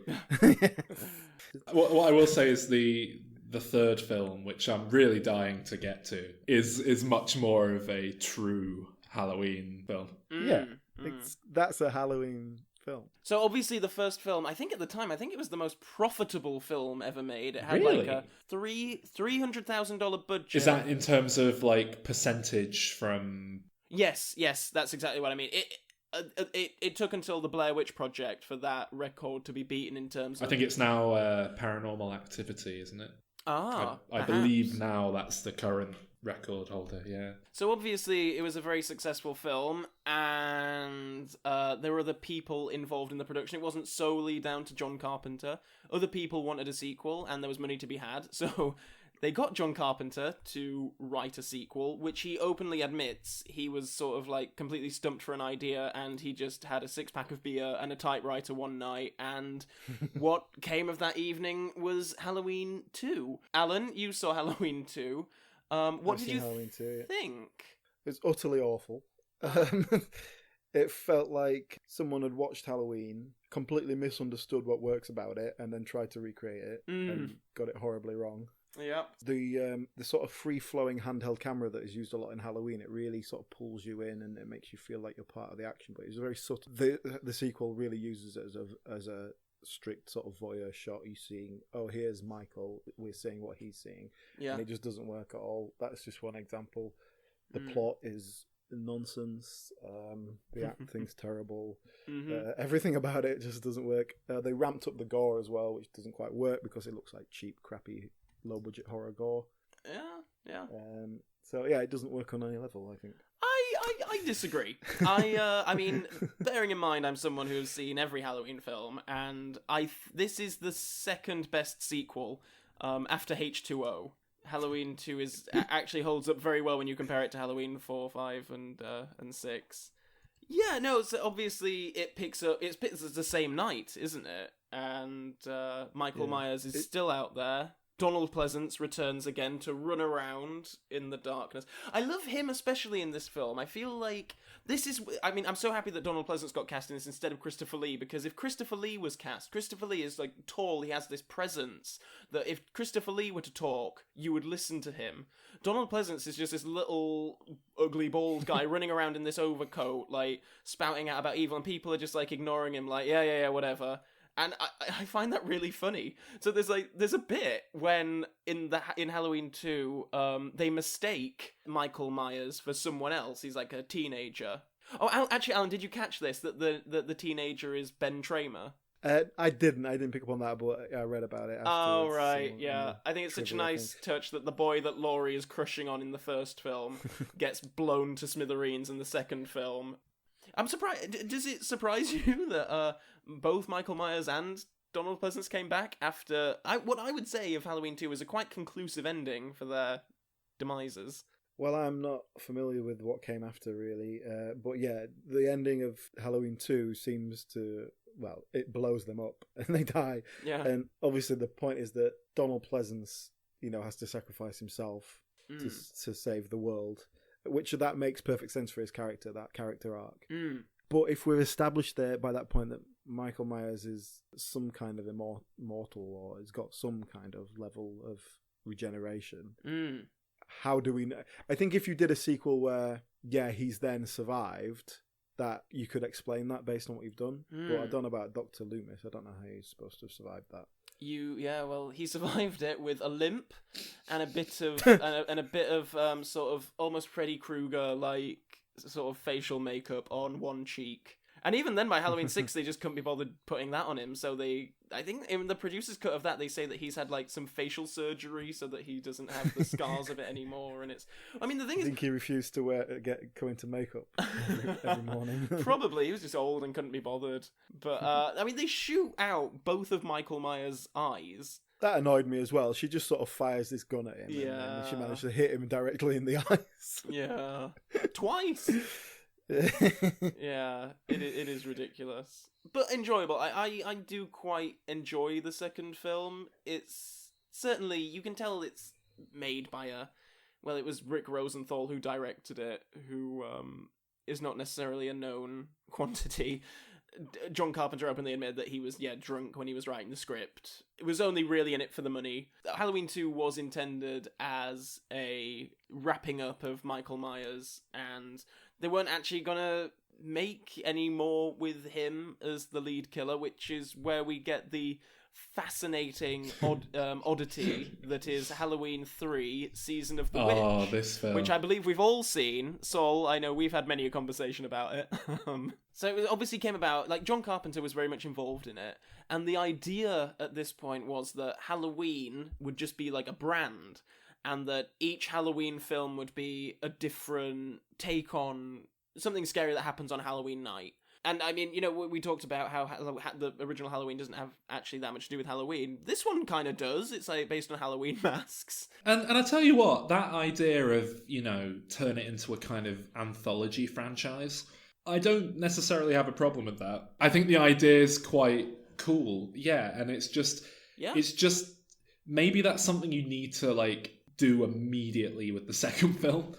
Speaker 3: what I will say is the third film, which I'm really dying to get to, is much more of a true Halloween film.
Speaker 1: Yeah, that's a Halloween film.
Speaker 2: So obviously the first film, I think at the time, it was the most profitable film ever made. It had
Speaker 3: Really?
Speaker 2: like a $300,000 budget.
Speaker 3: Is that in terms of like percentage from?
Speaker 2: Yes, that's exactly what I mean. It took until the Blair Witch Project for that record to be beaten in terms of...
Speaker 3: I think it's now Paranormal Activity, isn't it?
Speaker 2: I
Speaker 3: I believe now that's the current record holder, yeah.
Speaker 2: So obviously it was a very successful film, and there were other people involved in the production. It wasn't solely down to John Carpenter. Other people wanted a sequel, and there was money to be had. So they got John Carpenter to write a sequel, which he openly admits he was sort of like completely stumped for an idea, and he just had a 6-pack of beer and a typewriter one night, and what came of that evening was Halloween 2. Alan, you saw Halloween 2. What did you think?
Speaker 1: It's utterly awful. It felt like someone had watched Halloween, completely misunderstood what works about it, and then tried to recreate it and got it horribly wrong.
Speaker 2: Yeah.
Speaker 1: The sort of free-flowing handheld camera that is used a lot in Halloween, it really sort of pulls you in and it makes you feel like you're part of the action. But it's very subtle. The sequel really uses it as a strict sort of voyeur shot. You seeing, oh, here's Michael, we're seeing what he's seeing, and it just doesn't work at all. That's just one example. The plot is nonsense. The acting's terrible. Everything about it just doesn't work. They ramped up the gore as well, which doesn't quite work because it looks like cheap, crappy, low budget horror gore.
Speaker 2: Yeah.
Speaker 1: So yeah, it doesn't work on any level, I think.
Speaker 2: I disagree. I mean, bearing in mind I'm someone who's seen every Halloween film, and this is the second best sequel after H2O. Halloween 2 actually holds up very well when you compare it to Halloween 4, 5, and 6. Yeah, no, so obviously it picks up the same night, isn't it? And Michael Myers is still out there. Donald Pleasance returns again to run around in the darkness. I love him especially in this film. I feel like I'm so happy that Donald Pleasance got cast in this instead of Christopher Lee, because if Christopher Lee was cast, Christopher Lee is like tall, he has this presence that if Christopher Lee were to talk, you would listen to him. Donald Pleasance is just this little ugly bald guy running around in this overcoat, like spouting out about evil, and people are just like ignoring him, like yeah, whatever. And I find that really funny. So there's a bit when in Halloween 2, they mistake Michael Myers for someone else. He's like a teenager. Oh, actually, Alan, did you catch this? That the teenager is Ben Tramer?
Speaker 1: I didn't pick up on that, but I read about it afterwards.
Speaker 2: Oh, right, yeah. I think it's such a nice touch that the boy that Laurie is crushing on in the first film gets blown to smithereens in the second film. I'm surprised. Does it surprise you that both Michael Myers and Donald Pleasance came back after what I would say of Halloween 2 was a quite conclusive ending for their demises?
Speaker 1: Well, I'm not familiar with what came after, really. But yeah, the ending of Halloween 2 seems to, well, it blows them up and they die.
Speaker 2: Yeah.
Speaker 1: And obviously the point is that Donald Pleasance, has to sacrifice himself to save the world, which that makes perfect sense for his character, that character arc. But if we're established there by that point that Michael Myers is some kind of immortal or has got some kind of level of regeneration, how do we know? I think if you did a sequel where, he's then survived, that you could explain that based on what you've done. But I don't know about Dr. Loomis. I don't know how he's supposed to have survived that.
Speaker 2: He survived it with a limp and a bit of and a bit of sort of almost Freddy Krueger like sort of facial makeup on one cheek. And even then, by Halloween 6, they just couldn't be bothered putting that on him. So I think in the producer's cut of that, they say that he's had like some facial surgery so that he doesn't have the scars of it anymore. And the thing is,
Speaker 1: I think he refused to go into makeup every morning.
Speaker 2: Probably he was just old and couldn't be bothered. But they shoot out both of Michael Myers' eyes.
Speaker 1: That annoyed me as well. She just sort of fires this gun at him, and she managed to hit him directly in the eyes.
Speaker 2: Yeah, twice. Yeah, it is ridiculous, but enjoyable. I do quite enjoy the second film. It's certainly, you can tell it's made by it was Rick Rosenthal who directed it, who is not necessarily a known quantity. John Carpenter openly admitted that he was drunk when he was writing the script. It was only really in it for the money. Halloween 2 was intended as a wrapping up of Michael Myers, and they weren't actually gonna make any more with him as the lead killer, which is where we get the fascinating oddity that is Halloween 3 Season of the Witch,
Speaker 3: this film,
Speaker 2: which I believe we've all seen. Saul, I know we've had many a conversation about it. So it obviously came about, like, John Carpenter was very much involved in it, and the idea at this point was that Halloween would just be like a brand, and that each Halloween film would be a different take on something scary that happens on Halloween night. And I mean, we talked about how the original Halloween doesn't have actually that much to do with Halloween. This one kind of does. It's like based on Halloween masks.
Speaker 3: And I tell you what, that idea of, turn it into a kind of anthology franchise, I don't necessarily have a problem with that. I think the idea is quite cool. Yeah, and it's just maybe that's something you need to like do immediately with the second film.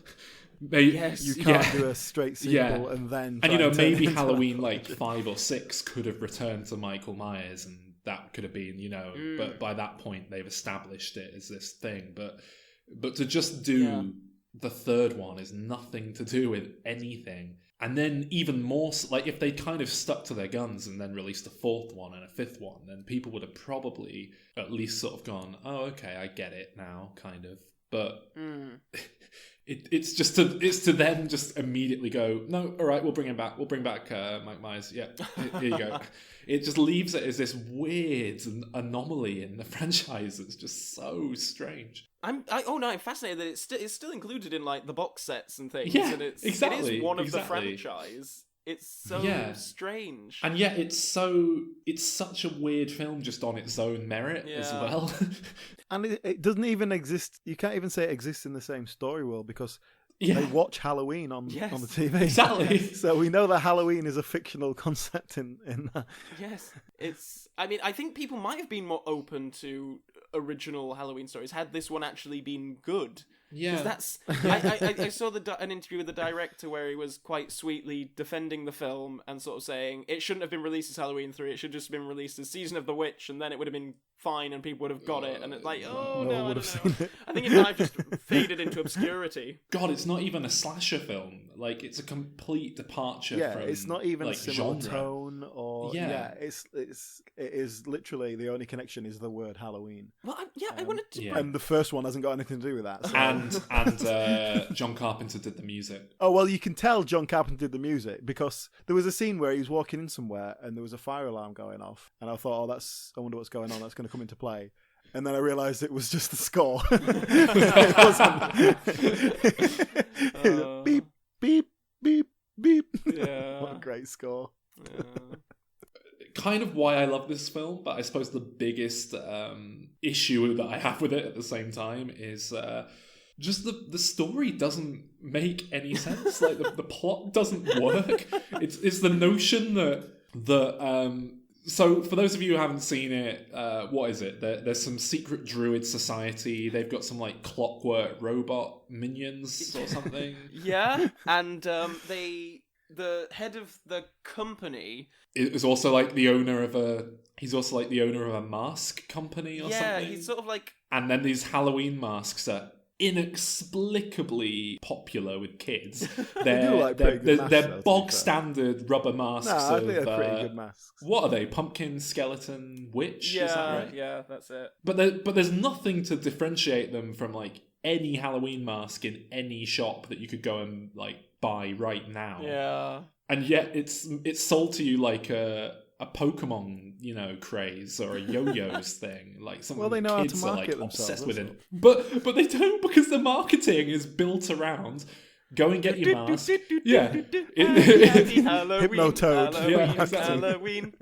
Speaker 1: Maybe, yes, you can't do a straight sequel and then...
Speaker 3: And, maybe Halloween, 5 or 6 could have returned to Michael Myers, and that could have been, but by that point, they've established it as this thing. But to just do the third one is nothing to do with anything. And then even more, if they kind of stuck to their guns and then released a fourth one and a fifth one, then people would have probably at least sort of gone, oh, okay, I get it now, kind of. But... It's to then just immediately go, no, all right, we'll bring him back. We'll bring back Mike Myers. Yeah, here you go. It just leaves it as this weird anomaly in the franchise. It's just so strange.
Speaker 2: I'm fascinated that it's still included in the box sets and things.
Speaker 3: Yeah,
Speaker 2: and
Speaker 3: exactly.
Speaker 2: It is one of the franchise. It's so strange.
Speaker 3: And yet it's such a weird film just on its own merit as well.
Speaker 1: And it doesn't even exist. You can't even say it exists in the same story world because they watch Halloween on the TV.
Speaker 3: Exactly.
Speaker 1: So we know that Halloween is a fictional concept in that.
Speaker 2: Yes. I think people might have been more open to original Halloween stories had this one actually been good.
Speaker 3: Yeah.
Speaker 2: I saw an interview with the director where he was quite sweetly defending the film and sort of saying it shouldn't have been released as Halloween 3, it should just have been released as Season of the Witch, and then it would have been fine and people would have got it. And it's like, I don't know. I think it might have just faded into obscurity.
Speaker 3: God, it's not even a slasher film. It's a complete departure from
Speaker 1: it's not even
Speaker 3: a
Speaker 1: similar
Speaker 3: genre.
Speaker 1: Tone or it is literally the only connection is the word Halloween.
Speaker 2: Well, I wanted to.
Speaker 1: And the first one hasn't got anything to do with that. So.
Speaker 3: And John Carpenter did the music.
Speaker 1: Oh, well, you can tell John Carpenter did the music because there was a scene where he was walking in somewhere and there was a fire alarm going off. And I thought, I wonder what's going on. That's going to come into play. And then I realised it was just the score. It wasn't. Beep, beep, beep, beep.
Speaker 2: Yeah.
Speaker 1: What a great score.
Speaker 2: Yeah.
Speaker 3: Kind of why I love this film, but I suppose the biggest issue that I have with it at the same time is just the story doesn't make any sense. Like the plot doesn't work. It's the notion that so for those of you who haven't seen it, what is it? There's some secret druid society. They've got some like clockwork robot minions or something.
Speaker 2: Yeah, and the head of the company
Speaker 3: is also like the owner of a. He's also like the owner of a mask company or something.
Speaker 2: Yeah, he's sort of like.
Speaker 3: And then these Halloween masks are inexplicably popular with kids. They're bog standard rubber masks.
Speaker 1: No, I think they're pretty good masks.
Speaker 3: What are they? Pumpkin, skeleton, witch?
Speaker 2: Yeah,
Speaker 3: is that right?
Speaker 2: Yeah, that's it.
Speaker 3: But there's nothing to differentiate them from like any Halloween mask in any shop that you could go and like buy right now.
Speaker 2: Yeah.
Speaker 3: And yet it's sold to you like a Pokemon, craze or a yo-yos thing, like something.
Speaker 1: Well, they know
Speaker 3: kids
Speaker 1: how to
Speaker 3: are
Speaker 1: market
Speaker 3: like
Speaker 1: themselves,
Speaker 3: obsessed with it. But they don't, because the marketing is built around go and get your mask. Yeah,
Speaker 1: Hypnotoad.
Speaker 3: Yeah, exactly.
Speaker 2: Halloween.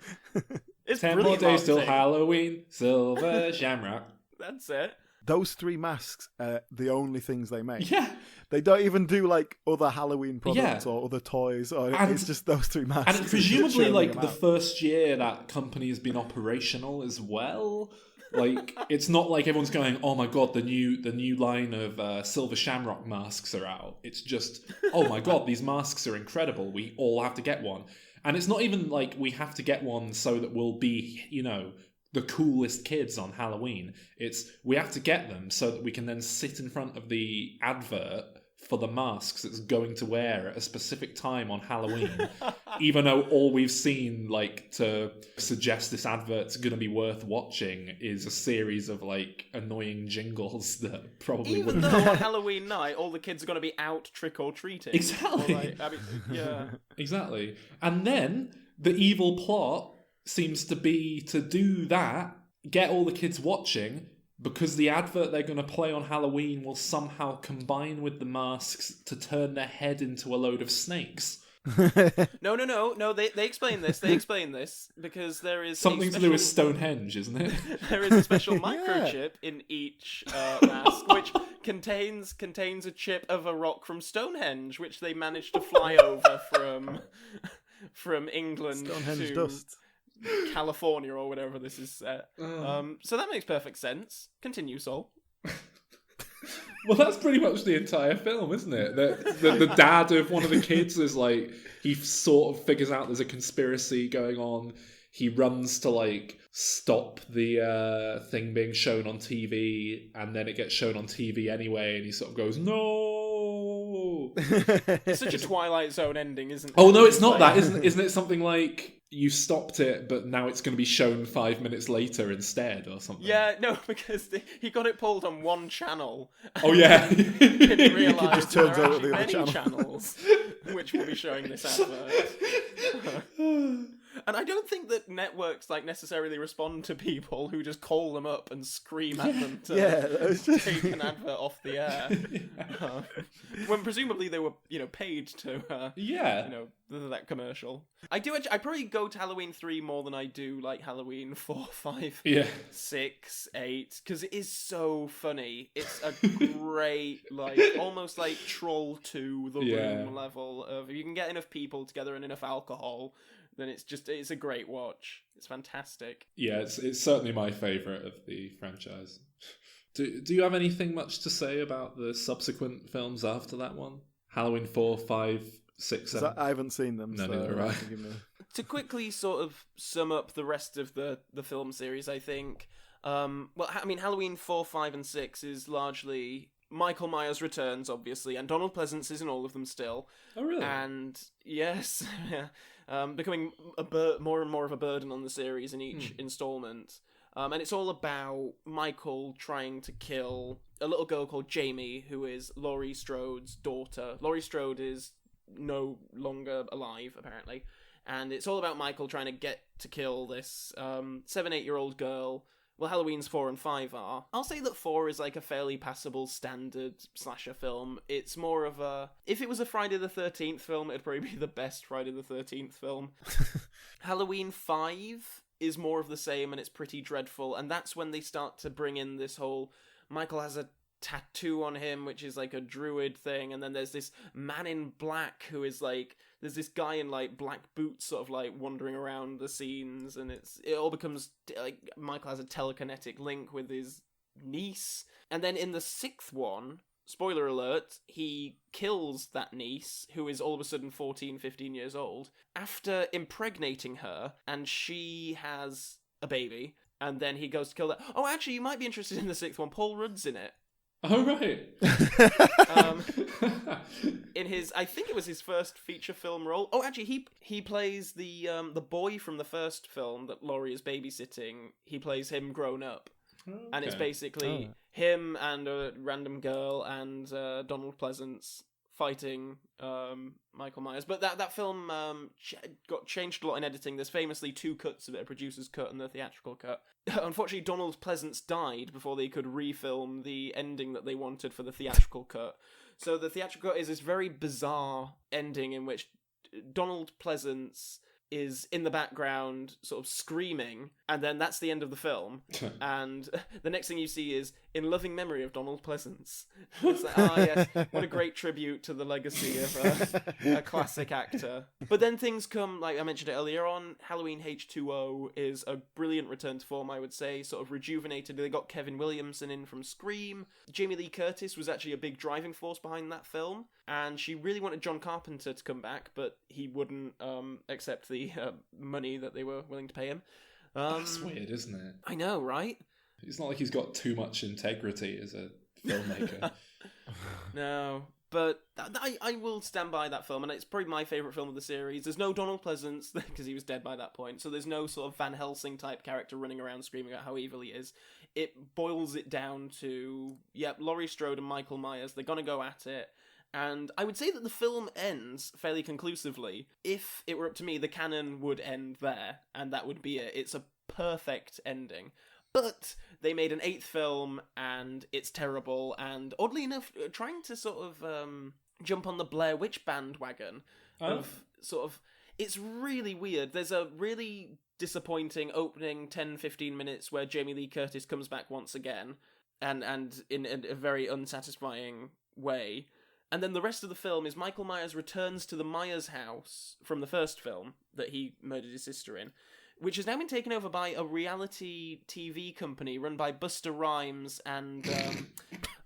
Speaker 2: It's
Speaker 3: 10 more days till
Speaker 2: marketing.
Speaker 3: Halloween. Silver Shamrock.
Speaker 2: That's it.
Speaker 1: Those 3 masks are the only things they make.
Speaker 3: Yeah.
Speaker 1: They don't even do like other Halloween products
Speaker 3: Yeah.
Speaker 1: or other toys. Or
Speaker 3: And-
Speaker 1: it's just those 3 masks.
Speaker 3: And it's presumably
Speaker 1: Churning
Speaker 3: like
Speaker 1: them
Speaker 3: the
Speaker 1: out.
Speaker 3: first year that company has been operational as well. Like it's not like everyone's going, oh my god, the new line of Silver Shamrock masks are out. It's just, oh my god, these masks are incredible. We all have to get one. And it's not even like we have to get one so that we'll be, the coolest kids on Halloween. It's we have to get them so that we can then sit in front of the advert for the masks it's going to wear at a specific time on Halloween, even though all we've seen like to suggest this advert's going to be worth watching is a series of like annoying jingles that probably
Speaker 2: Even
Speaker 3: wouldn't.
Speaker 2: though on Halloween night all the kids are going to be out trick-or-treating.
Speaker 3: Exactly.
Speaker 2: Yeah.
Speaker 3: Exactly. And then the evil plot seems to be to do that, get all the kids watching, because the advert they're going to play on Halloween will somehow combine with the masks to turn their head into a load of snakes.
Speaker 2: No. They explain this. They explain this because there is
Speaker 3: Something to do with Stonehenge, isn't it?
Speaker 2: There is a special microchip in each mask, which contains a chip of a rock from Stonehenge, which they managed to fly over from England
Speaker 1: Stonehenge
Speaker 2: to
Speaker 1: dust.
Speaker 2: California or whatever this is set. So that makes perfect sense. Continue, Sol.
Speaker 3: Well, that's pretty much the entire film, isn't it? The dad of one of the kids is like, he sort of figures out there's a conspiracy going on. He runs to like stop the thing being shown on TV, and then it gets shown on TV anyway, and he sort of goes, no.
Speaker 2: It's such a Twilight Zone ending, isn't it?
Speaker 3: Oh no, it's not that, isn't it? Something like you stopped it, but now it's going to be shown 5 minutes later instead, or something.
Speaker 2: Yeah, no, because he got it pulled on one channel.
Speaker 3: Oh yeah.
Speaker 2: Didn't realise
Speaker 1: just
Speaker 2: there
Speaker 1: turns
Speaker 2: are
Speaker 1: out
Speaker 2: actually
Speaker 1: the other
Speaker 2: many
Speaker 1: channel.
Speaker 2: channels which will be showing this advert. And I don't think that networks like necessarily respond to people who just call them up and scream at them to take an advert off the air. When presumably they were, paid to, that commercial. I probably go to Halloween 3 more than I do like Halloween 4, 5, 6, 8, because it is so funny. It's a great, almost like Troll 2, The Room level of, if you can get enough people together and enough alcohol, then it's a great watch. It's fantastic.
Speaker 3: Yeah, it's certainly my favourite of the franchise. Do you have anything much to say about the subsequent films after that one? Halloween 4, 5, 6, 7?
Speaker 1: I haven't seen them.
Speaker 3: No,
Speaker 1: so
Speaker 3: neither have I.
Speaker 2: To quickly sort of sum up the rest of the film series, I think, Halloween 4, 5, and 6 is largely Michael Myers Returns, obviously, and Donald Pleasance is in all of them still.
Speaker 3: Oh, really?
Speaker 2: And yes, becoming more and more of a burden on the series in each installment. And it's all about Michael trying to kill a little girl called Jamie, who is Laurie Strode's daughter. Laurie Strode is no longer alive, apparently. And it's all about Michael trying to get to kill this 7-8-year-old girl. Well, Halloween's 4 and 5 are. I'll say that 4 is like a fairly passable standard slasher film. It's more of a... If it was a Friday the 13th film, it'd probably be the best Friday the 13th film. Halloween 5 is more of the same, and it's pretty dreadful. And that's when they start to bring in this whole... Michael has a tattoo on him, which is like a druid thing, and then there's this man in black who is like, there's this guy in like black boots sort of like wandering around the scenes, and it all becomes like Michael has a telekinetic link with his niece. And then in the 6th one, spoiler alert, he kills that niece, who is all of a sudden 14, 15 years old, after impregnating her, and she has a baby, and then he goes to kill that. Oh, actually, you might be interested in the 6th one. Paul Rudd's in it.
Speaker 3: Oh, right.
Speaker 2: In his, I think it was his first feature film role. Oh, actually, he plays the boy from the first film that Laurie is babysitting. He plays him grown up.
Speaker 3: Okay.
Speaker 2: And it's basically him and a random girl and Donald Pleasance fighting Michael Myers. But that film got changed a lot in editing. There's famously 2 cuts of it, a producer's cut and the theatrical cut. Unfortunately, Donald Pleasance died before they could refilm the ending that they wanted for the theatrical cut. So the theatrical cut is this very bizarre ending in which Donald Pleasance is in the background sort of screaming, and then that's the end of the film. And the next thing you see is in loving memory of Donald Pleasance. It's like, yes, what a great tribute to the legacy of a classic actor. But then things come, like I mentioned it earlier on, Halloween H2O is a brilliant return to form, I would say, sort of rejuvenated. They got Kevin Williamson in from Scream. Jamie Lee Curtis was actually a big driving force behind that film, and she really wanted John Carpenter to come back, but he wouldn't accept the money that they were willing to pay him.
Speaker 3: That's weird, isn't it?
Speaker 2: I know, right?
Speaker 3: It's not like he's got too much integrity as a filmmaker.
Speaker 2: No, but I will stand by that film, and it's probably my favourite film of the series. There's no Donald Pleasance, because he was dead by that point, so there's no sort of Van Helsing type character running around screaming about how evil he is. It boils it down to, Laurie Strode and Michael Myers, they're gonna go at it. And I would say that the film ends fairly conclusively. If it were up to me, the canon would end there, and that would be it. It's a perfect ending. But they made an 8th film, and it's terrible, and oddly enough, trying to sort of jump on the Blair Witch bandwagon of sort of... It's really weird. There's a really disappointing opening 10-15 minutes where Jamie Lee Curtis comes back once again, and in a very unsatisfying way. And then the rest of the film is Michael Myers returns to the Myers house from the first film that he murdered his sister in, which has now been taken over by a reality TV company run by Busta Rhymes and...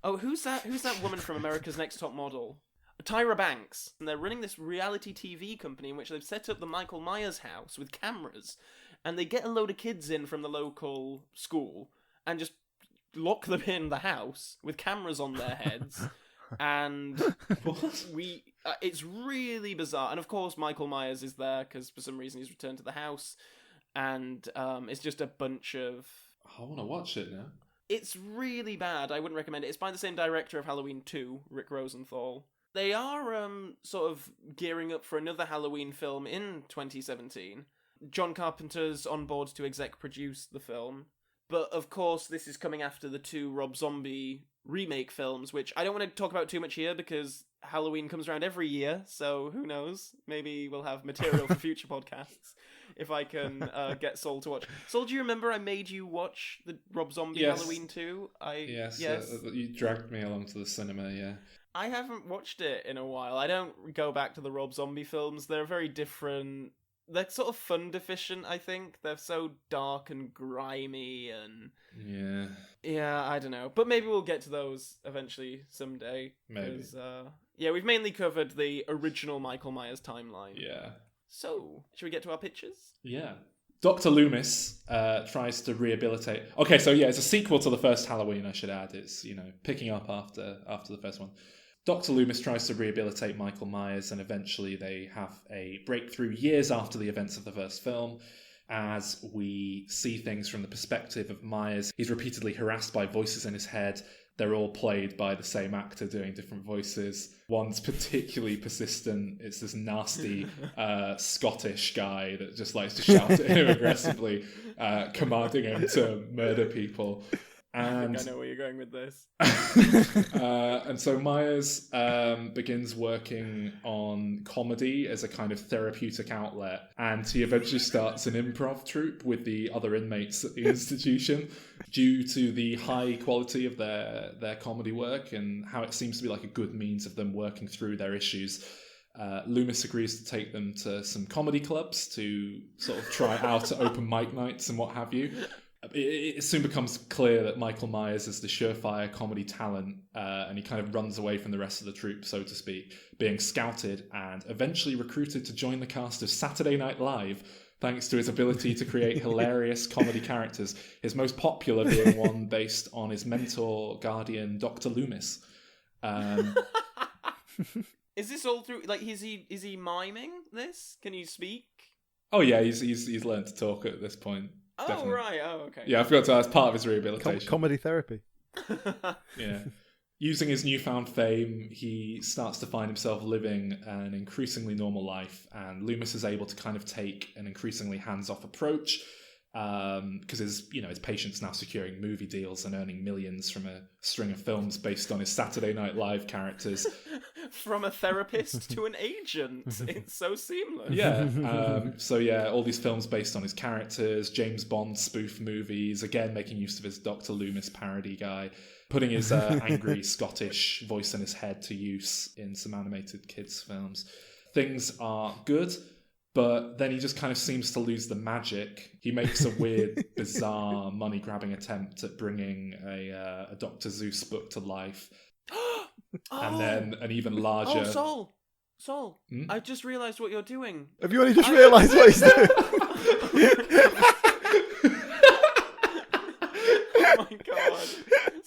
Speaker 2: who's that woman from America's Next Top Model? Tyra Banks. And they're running this reality TV company in which they've set up the Michael Myers house with cameras, and they get a load of kids in from the local school and just lock them in the house with cameras on their heads. And it's really bizarre. And of course Michael Myers is there because for some reason he's returned to the house, and it's just a bunch of...
Speaker 3: I want to watch it now.
Speaker 2: It's really bad. I wouldn't recommend it. It's by the same director of Halloween 2, Rick Rosenthal. They are sort of gearing up for another Halloween film in 2017. John Carpenter's on board to exec produce the film. But of course, this is coming after the 2 Rob Zombie remake films, which I don't want to talk about too much here because Halloween comes around every year, so who knows? Maybe we'll have material for future podcasts if I can get Sol to watch. Sol, do you remember I made you watch the Rob Zombie Halloween 2?
Speaker 3: Yes. You dragged me along to the cinema, yeah.
Speaker 2: I haven't watched it in a while. I don't go back to the Rob Zombie films. They're very different. They're sort of fun deficient, I think. They're so dark and grimy and... Yeah, I don't know. But maybe we'll get to those eventually someday.
Speaker 3: Maybe.
Speaker 2: We've mainly covered the original Michael Myers timeline.
Speaker 3: Yeah.
Speaker 2: So, should we get to our pitches?
Speaker 3: Yeah. Dr. Loomis tries to rehabilitate... Okay, so it's a sequel to the first Halloween, I should add. It's, picking up after the first one. Dr. Loomis tries to rehabilitate Michael Myers, and eventually they have a breakthrough years after the events of the first film, as we see things from the perspective of Myers. He's repeatedly harassed by voices in his head. They're all played by the same actor doing different voices. One's particularly persistent. It's this nasty Scottish guy that just likes to shout at him aggressively, commanding him to murder people.
Speaker 2: I think I know where you're going with this.
Speaker 3: And so Myers begins working on comedy as a kind of therapeutic outlet, and he eventually starts an improv troupe with the other inmates at the institution. Due to the high quality of their comedy work and how it seems to be like a good means of them working through their issues, Loomis agrees to take them to some comedy clubs to sort of try out open mic nights and what have you. It soon becomes clear that Michael Myers is the surefire comedy talent, and he kind of runs away from the rest of the troupe, so to speak, being scouted and eventually recruited to join the cast of Saturday Night Live, thanks to his ability to create hilarious comedy characters, his most popular being one based on his mentor, guardian, Dr. Loomis.
Speaker 2: Is this all through, like, is he miming this? Can you speak?
Speaker 3: Oh yeah, he's learned to talk at this point.
Speaker 2: Oh,
Speaker 3: Definitely.
Speaker 2: right. Oh, okay.
Speaker 3: Yeah, I forgot to ask, part of his rehabilitation.
Speaker 1: Comedy therapy.
Speaker 3: Yeah. Using his newfound fame, he starts to find himself living an increasingly normal life, and Loomis is able to kind of take an increasingly hands-off approach, because his patient's now securing movie deals and earning millions from a string of films based on his Saturday Night Live characters.
Speaker 2: From a therapist to an agent. It's so seamless.
Speaker 3: Yeah. So yeah, all these films based on his characters, James Bond spoof movies, again making use of his Dr. Loomis parody guy, putting his angry Scottish voice in his head to use in some animated kids films. Things are good, but then he just kind of seems to lose the magic. He makes a weird, bizarre, money-grabbing attempt at bringing a Dr. Seuss book to life. And then an even larger...
Speaker 2: Oh, Sol! I've just realised what you're doing.
Speaker 1: Have you only just realised what he's doing?
Speaker 2: Oh my god.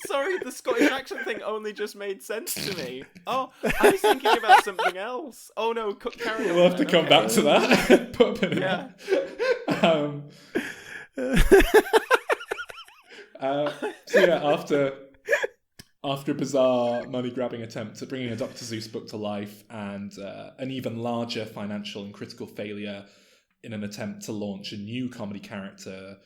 Speaker 2: Sorry, the Scottish accent thing only just made sense to me. Oh, I was thinking about something else. Oh no, carry on.
Speaker 3: We'll have to come back to that. Put a pin in that. So yeah, after a bizarre money-grabbing attempt at bringing a Dr. Seuss book to life and an even larger financial and critical failure in an attempt to launch a new comedy character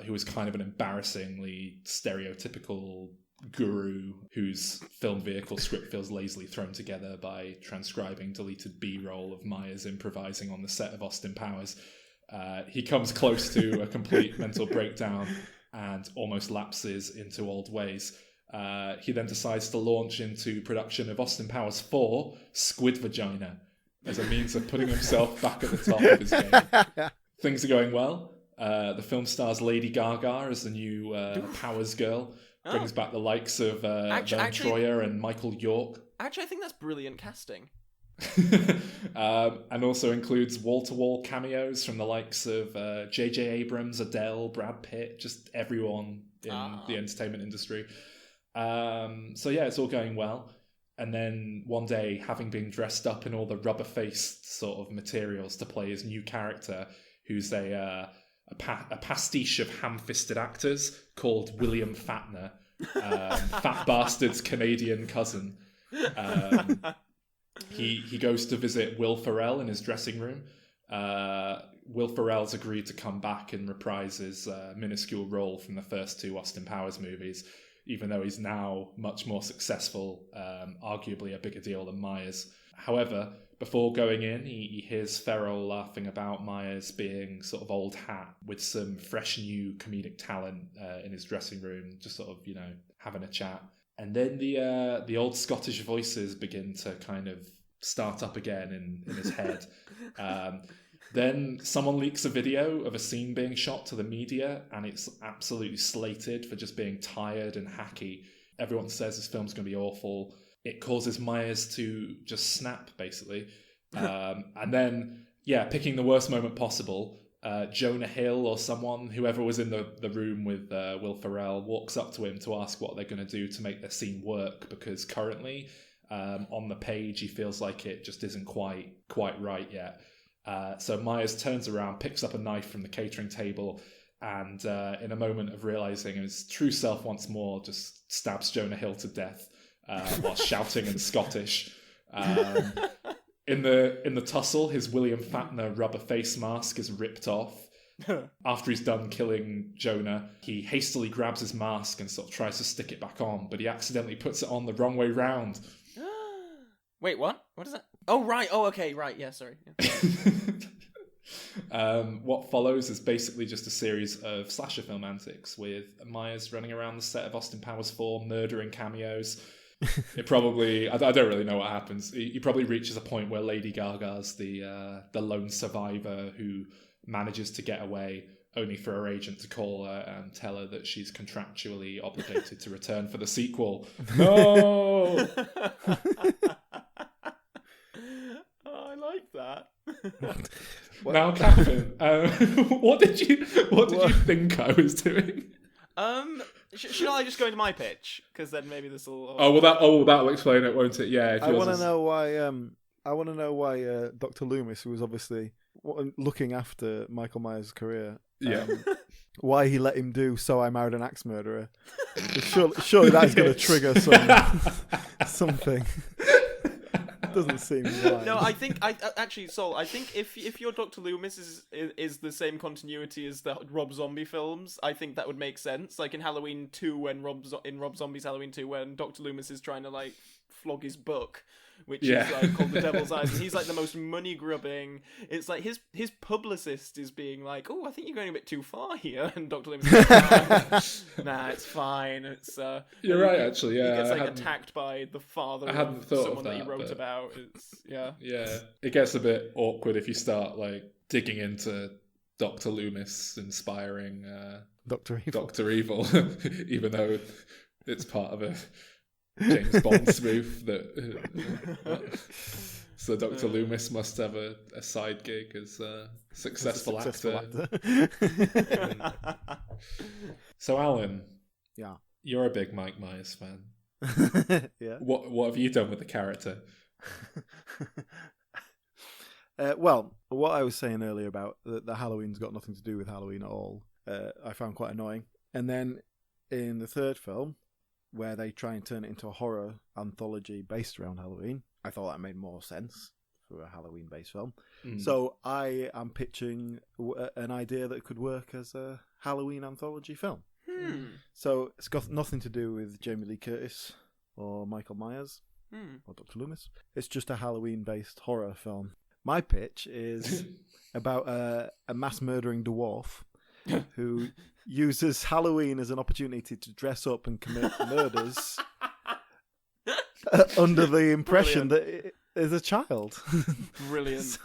Speaker 3: who is kind of an embarrassingly stereotypical guru whose film vehicle script feels lazily thrown together by transcribing deleted B-roll of Myers improvising on the set of Austin Powers, he comes close to a complete mental breakdown and almost lapses into old ways. He then decides to launch into production of Austin Powers 4, Squid Vagina, as a means of putting himself back at the top of his game. Things are going well. The film stars Lady Gaga as the new Powers girl. Brings back the likes of Vern Troyer and Michael York.
Speaker 2: Actually, I think that's brilliant casting.
Speaker 3: And also includes wall-to-wall cameos from the likes of J.J. Abrams, Adele, Brad Pitt, just everyone in the entertainment industry. So yeah, it's all going well. And then one day, having been dressed up in all the rubber-faced sort of materials to play his new character, who's a pastiche of ham-fisted actors called William Fatner, Fat Bastard's Canadian cousin. He goes to visit Will Ferrell in his dressing room. Will Ferrell's agreed to come back and reprise his minuscule role from the first two Austin Powers movies, even though he's now much more successful, arguably a bigger deal than Myers. However, before going in, he hears Ferrell laughing about Myers being sort of old hat with some fresh new comedic talent in his dressing room, just sort of, having a chat. And then the old Scottish voices begin to kind of start up again in his head. Then someone leaks a video of a scene being shot to the media, and it's absolutely slated for just being tired and hacky. Everyone says this film's going to be awful. It causes Myers to just snap, basically. And then, picking the worst moment possible, Jonah Hill or someone, whoever was in the room with Will Ferrell, walks up to him to ask what they're going to do to make their scene work, because currently, on the page, he feels like it just isn't quite right yet. So Myers turns around, picks up a knife from the catering table, and in a moment of realizing his true self once more, just stabs Jonah Hill to death while shouting in Scottish. In the tussle, his William Fatner rubber face mask is ripped off, After he's done killing Jonah, he hastily grabs his mask and sort of tries to stick it back on, but he accidentally puts it on the wrong way round.
Speaker 2: Wait, what? What is that? Oh, right. Oh, okay, right. Yeah, sorry. Yeah.
Speaker 3: What follows is basically just a series of slasher film antics with Myers running around the set of Austin Powers 4, murdering cameos. It probably, I don't really know what happens. He probably reaches a point where Lady Gaga's the lone survivor who manages to get away, only for her agent to call her and tell her that she's contractually obligated to return for the sequel. No!
Speaker 2: Oh, I like that.
Speaker 3: Now, Captain, what did you think I was doing?
Speaker 2: Should I just go into my pitch? Because then maybe this will.
Speaker 3: That'll explain it, won't it? Yeah.
Speaker 1: I want to know why. I want to know why Dr. Loomis, who was obviously looking after Michael Myers' career, why he let him do "So I Married an Axe Murderer." Surely that's going to trigger something. Doesn't seem right.
Speaker 2: No, I think actually, Sol. I think if your Dr. Loomis is the same continuity as the Rob Zombie films, I think that would make sense. Like in Halloween 2, when Rob Zombie's Halloween 2, when Dr. Loomis is trying to like flog his book, which is like called The Devil's Eyes, and he's like the most money grubbing. It's like his publicist is being like, "Oh, I think you're going a bit too far here," and Dr. Loomis is like, "Nah, it's fine." It's
Speaker 3: you're right, actually. Yeah,
Speaker 2: he gets like attacked by the father of someone that he wrote about. It's yeah.
Speaker 3: It gets a bit awkward if you start like digging into Dr. Loomis inspiring
Speaker 1: Dr.
Speaker 3: Evil, even though it's part of a James Bond spoof that so Dr. Loomis must have a side gig as a successful actor. So Alan, you're a big Mike Myers fan.
Speaker 1: Yeah.
Speaker 3: What have you done with the character?
Speaker 1: Well, what I was saying earlier about the Halloween's got nothing to do with Halloween at all, I found quite annoying. And then in the third film, where they try and turn it into a horror anthology based around Halloween, I thought that made more sense for a Halloween-based film. So I am pitching an idea that could work as a Halloween anthology film. So it's got nothing to do with Jamie Lee Curtis or Michael Myers or Dr. Loomis. It's just a Halloween-based horror film. My pitch is about a mass-murdering dwarf who uses Halloween as an opportunity to dress up and commit murders under the impression that it is a child.
Speaker 2: Brilliant.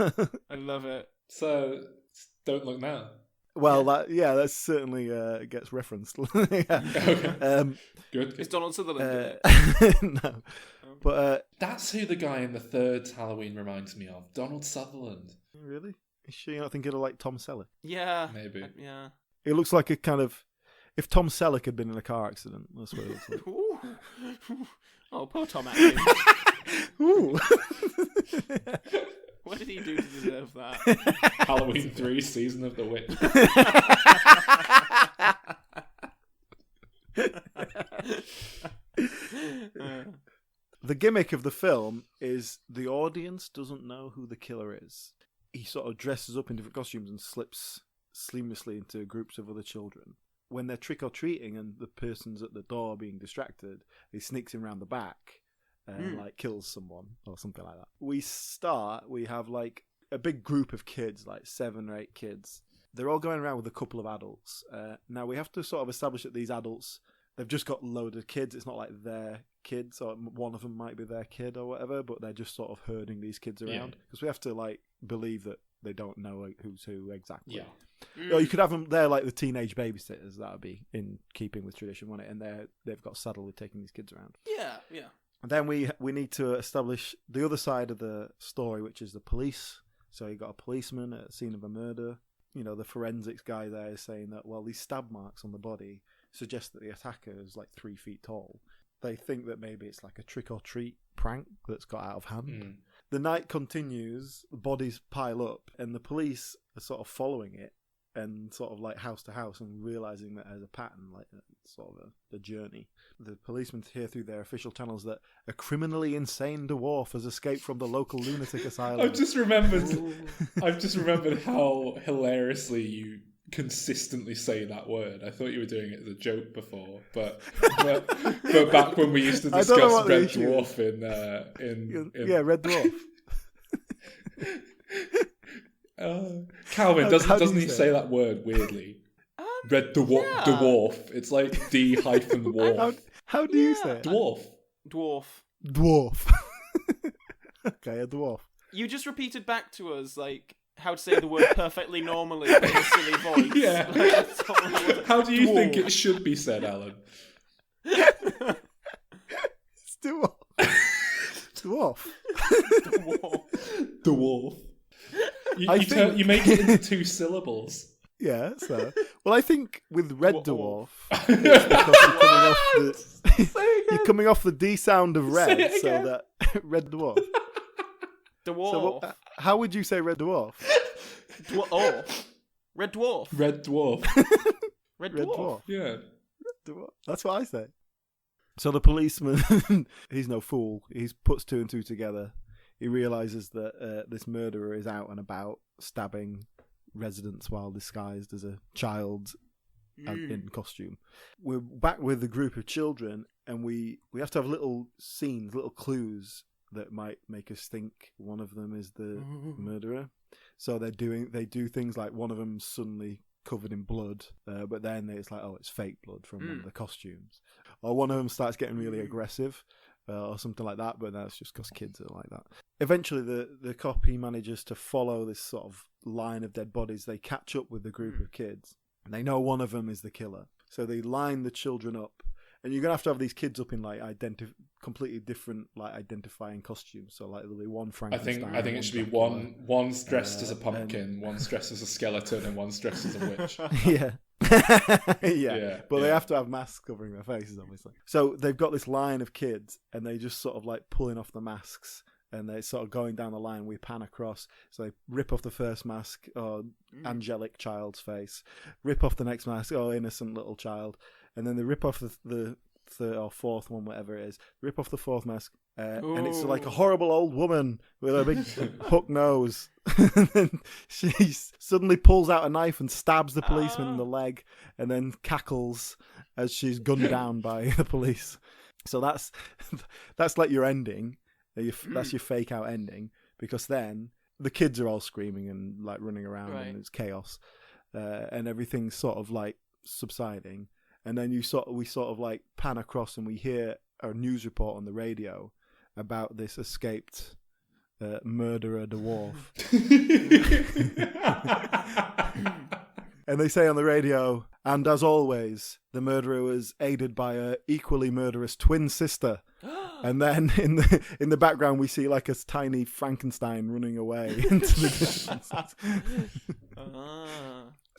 Speaker 2: I love it.
Speaker 3: So, Don't Look Now.
Speaker 1: Well, that certainly gets referenced.
Speaker 3: Okay. Good.
Speaker 2: Is Donald Sutherland
Speaker 1: No. But
Speaker 3: that's who the guy in the third Halloween reminds me of. Donald Sutherland.
Speaker 1: Really? Is she not thinking of like Tom Selleck?
Speaker 2: Yeah.
Speaker 3: Maybe.
Speaker 2: Yeah.
Speaker 1: It looks like a kind of... If Tom Selleck had been in a car accident, that's what it looks like.
Speaker 2: Ooh. Oh, poor Tom actually.
Speaker 1: Ooh.
Speaker 2: What did he do to deserve that?
Speaker 3: Halloween 3, Season of the Witch.
Speaker 1: The gimmick of the film is the audience doesn't know who the killer is. He sort of dresses up in different costumes and slips seamlessly into groups of other children. When they're trick-or-treating and the person's at the door being distracted, he sneaks in around the back and like kills someone or something like that. We have like a big group of kids, like 7 or 8 kids. They're all going around with a couple of adults. Now we have to sort of establish that these adults, they've just got a load of kids. It's not like their kids, or one of them might be their kid or whatever, but they're just sort of herding these kids around because we have to like believe that they don't know who's who exactly.
Speaker 3: Yeah.
Speaker 1: Or you could have them, they're like the teenage babysitters. That would be in keeping with tradition, wouldn't it? And they've got saddled with taking these kids around.
Speaker 2: Yeah.
Speaker 1: And then we need to establish the other side of the story, which is the police. So you got a policeman at a scene of a murder. You know, the forensics guy there is saying that, well, these stab marks on the body suggest that the attacker is like 3 feet tall. They think that maybe it's like a trick-or-treat prank that's got out of hand. The night continues, the bodies pile up, and the police are sort of following it and sort of like house to house and realising that there's a pattern, like sort of a journey. The policemen hear through their official channels that a criminally insane dwarf has escaped from the local lunatic asylum.
Speaker 3: I've just remembered how hilariously you consistently say that word. I thought you were doing it as a joke before, but back when we used to discuss Red Dwarf in
Speaker 1: Red Dwarf.
Speaker 3: Calvin, doesn't he say that word weirdly? Red Dwarf. It's like D-Wharf.
Speaker 1: How do you say it?
Speaker 3: Dwarf.
Speaker 1: Okay, a dwarf.
Speaker 2: You just repeated back to us like how to say the word perfectly normally in a silly voice.
Speaker 3: Yeah.
Speaker 2: Like,
Speaker 3: how do you think it should be said, Alan?
Speaker 1: It's dwarf. Dwarf.
Speaker 3: Dwarf. You make it into 2 syllables.
Speaker 1: Yeah, so... Well, I think with Red Dwarf, it's because you're coming off the D sound of red, so that... Red Dwarf.
Speaker 2: Dwarf.
Speaker 1: So how would you say Red Dwarf?
Speaker 2: Red Dwarf.
Speaker 3: Red Dwarf.
Speaker 2: Red Dwarf.
Speaker 3: Yeah.
Speaker 1: Red Dwarf. That's what I say. So the policeman, he's no fool. He puts 2 and 2 together. He realises that this murderer is out and about stabbing residents while disguised as a child in costume. We're back with a group of children, and we have to have little scenes, little clues that might make us think one of them is the murderer. So they do things like one of them's suddenly covered in blood, but then it's like, oh, it's fake blood from one of the costumes. Or one of them starts getting really aggressive, or something like that, but that's just because kids are like that. Eventually, the cop, he manages to follow this sort of line of dead bodies. They catch up with the group of kids, and they know one of them is the killer. So they line the children up, and you're going to have these kids up in like completely different like identifying costumes. So like there'll be one Frankenstein.
Speaker 3: I think it should be one's dressed as a pumpkin, one's dressed as a skeleton, and one's dressed as a witch.
Speaker 1: Yeah. But they have to have masks covering their faces, obviously. So they've got this line of kids, and they just sort of like pulling off the masks, and they're sort of going down the line. We pan across, so they rip off the first mask, or angelic child's face, rip off the next mask, or innocent little child, and then they rip off the third or fourth one, whatever it is, rip off the fourth mask, and it's like a horrible old woman with a big hook nose. And then she suddenly pulls out a knife and stabs the policeman in the leg, and then cackles as she's gunned down by the police. So that's like your ending. That's your fake out ending, because then the kids are all screaming and like running around, and it's chaos, and everything's sort of like subsiding. And then we sort of like pan across, and we hear a news report on the radio about this escaped murderer dwarf. And they say on the radio, and as always, the murderer was aided by a equally murderous twin sister. And then in the background we see like a tiny Frankenstein running away into the distance.